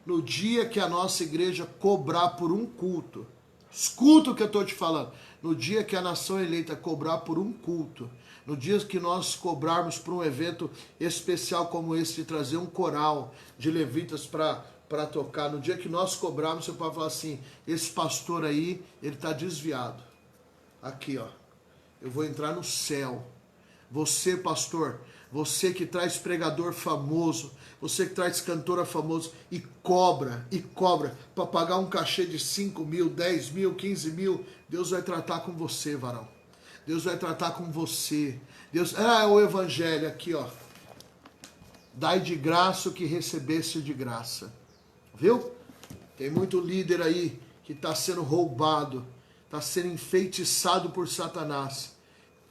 No dia que a nossa igreja cobrar por um culto, escuta o que eu estou te falando, no dia que a nação eleita cobrar por um culto, no dia que nós cobrarmos por um evento especial como esse, de trazer um coral de levitas para tocar, no dia que nós cobrarmos, você pode falar assim, esse pastor aí, ele está desviado. Aqui, ó, eu vou entrar no céu. Você, pastor, você que traz pregador famoso, você que traz cantora famoso e cobra para pagar um cachê de 5 mil, 10 mil, 15 mil, Deus vai tratar com você, varão. Deus vai tratar com você. Deus, o evangelho aqui, ó. Dai de graça o que recebeste de graça. Viu? Tem muito líder aí que está sendo roubado, está sendo enfeitiçado por Satanás,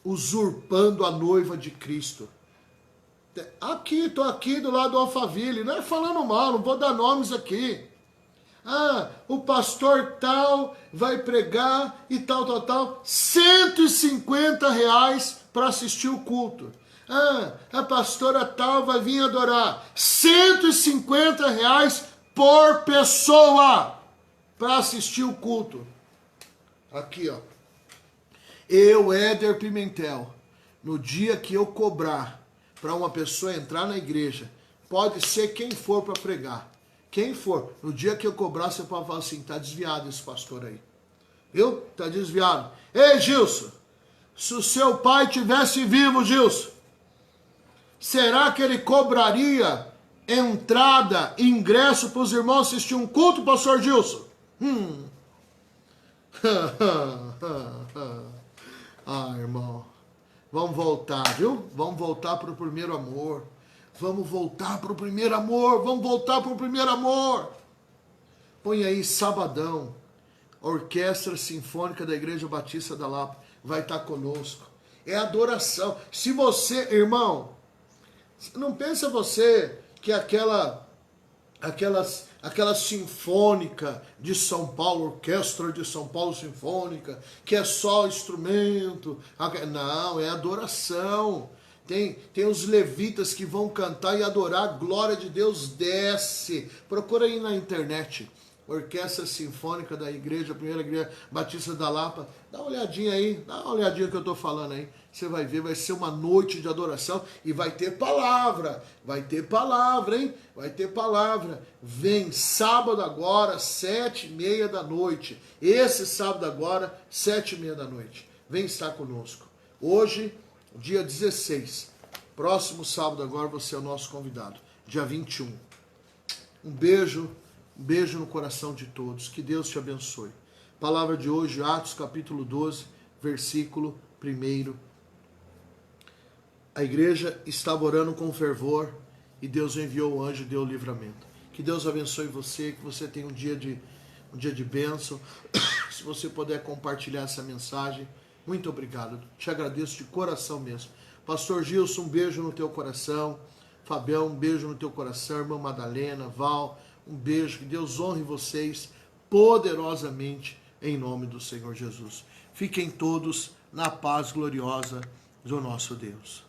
usurpando a noiva de Cristo. Estou aqui do lado do Alphaville, não é falando mal, não vou dar nomes aqui. O pastor tal vai pregar e tal, R$150 para assistir o culto. A pastora tal vai vir adorar, R$150 por pessoa para assistir o culto. Aqui, ó. Eu, Éder Pimentel, no dia que eu cobrar para uma pessoa entrar na igreja, pode ser quem for para pregar, quem for, no dia que eu cobrar, você pode falar assim, tá desviado esse pastor aí, viu? Tá desviado. Ei, Gilson, se o seu pai tivesse vivo, Gilson, será que ele cobraria entrada, ingresso para os irmãos assistir um culto, pastor Gilson? Irmão, vamos voltar, viu? Vamos voltar para o primeiro amor. Vamos voltar para o primeiro amor. Vamos voltar para o primeiro amor. Põe aí, sabadão, Orquestra Sinfônica da Igreja Batista da Lapa vai estar conosco. É adoração. Se você, irmão, não pensa você que aquela sinfônica de São Paulo, Orquestra de São Paulo Sinfônica, que é só instrumento. Não, é adoração. Tem os levitas que vão cantar e adorar, a glória de Deus desce. Procura aí na internet, Orquestra Sinfônica da Igreja, Primeira Igreja Batista da Lapa. Dá uma olhadinha aí, dá uma olhadinha que eu estou falando aí. Você vai ver, vai ser uma noite de adoração e vai ter palavra, hein? Vai ter palavra. Vem sábado agora, 7h30 da noite. Esse sábado agora, 7h30 da noite. Vem estar conosco. Hoje, dia 16. Próximo sábado agora você é o nosso convidado. Dia 21. Um beijo no coração de todos. Que Deus te abençoe. Palavra de hoje, Atos capítulo 12, versículo 1. A igreja estava orando com fervor e Deus enviou o anjo e deu o livramento. Que Deus abençoe você, que você tenha um dia de bênção. Se você puder compartilhar essa mensagem, muito obrigado. Te agradeço de coração mesmo. Pastor Gilson, um beijo no teu coração. Fabião, um beijo no teu coração. Irmã Madalena, Val, um beijo. Que Deus honre vocês poderosamente em nome do Senhor Jesus. Fiquem todos na paz gloriosa do nosso Deus.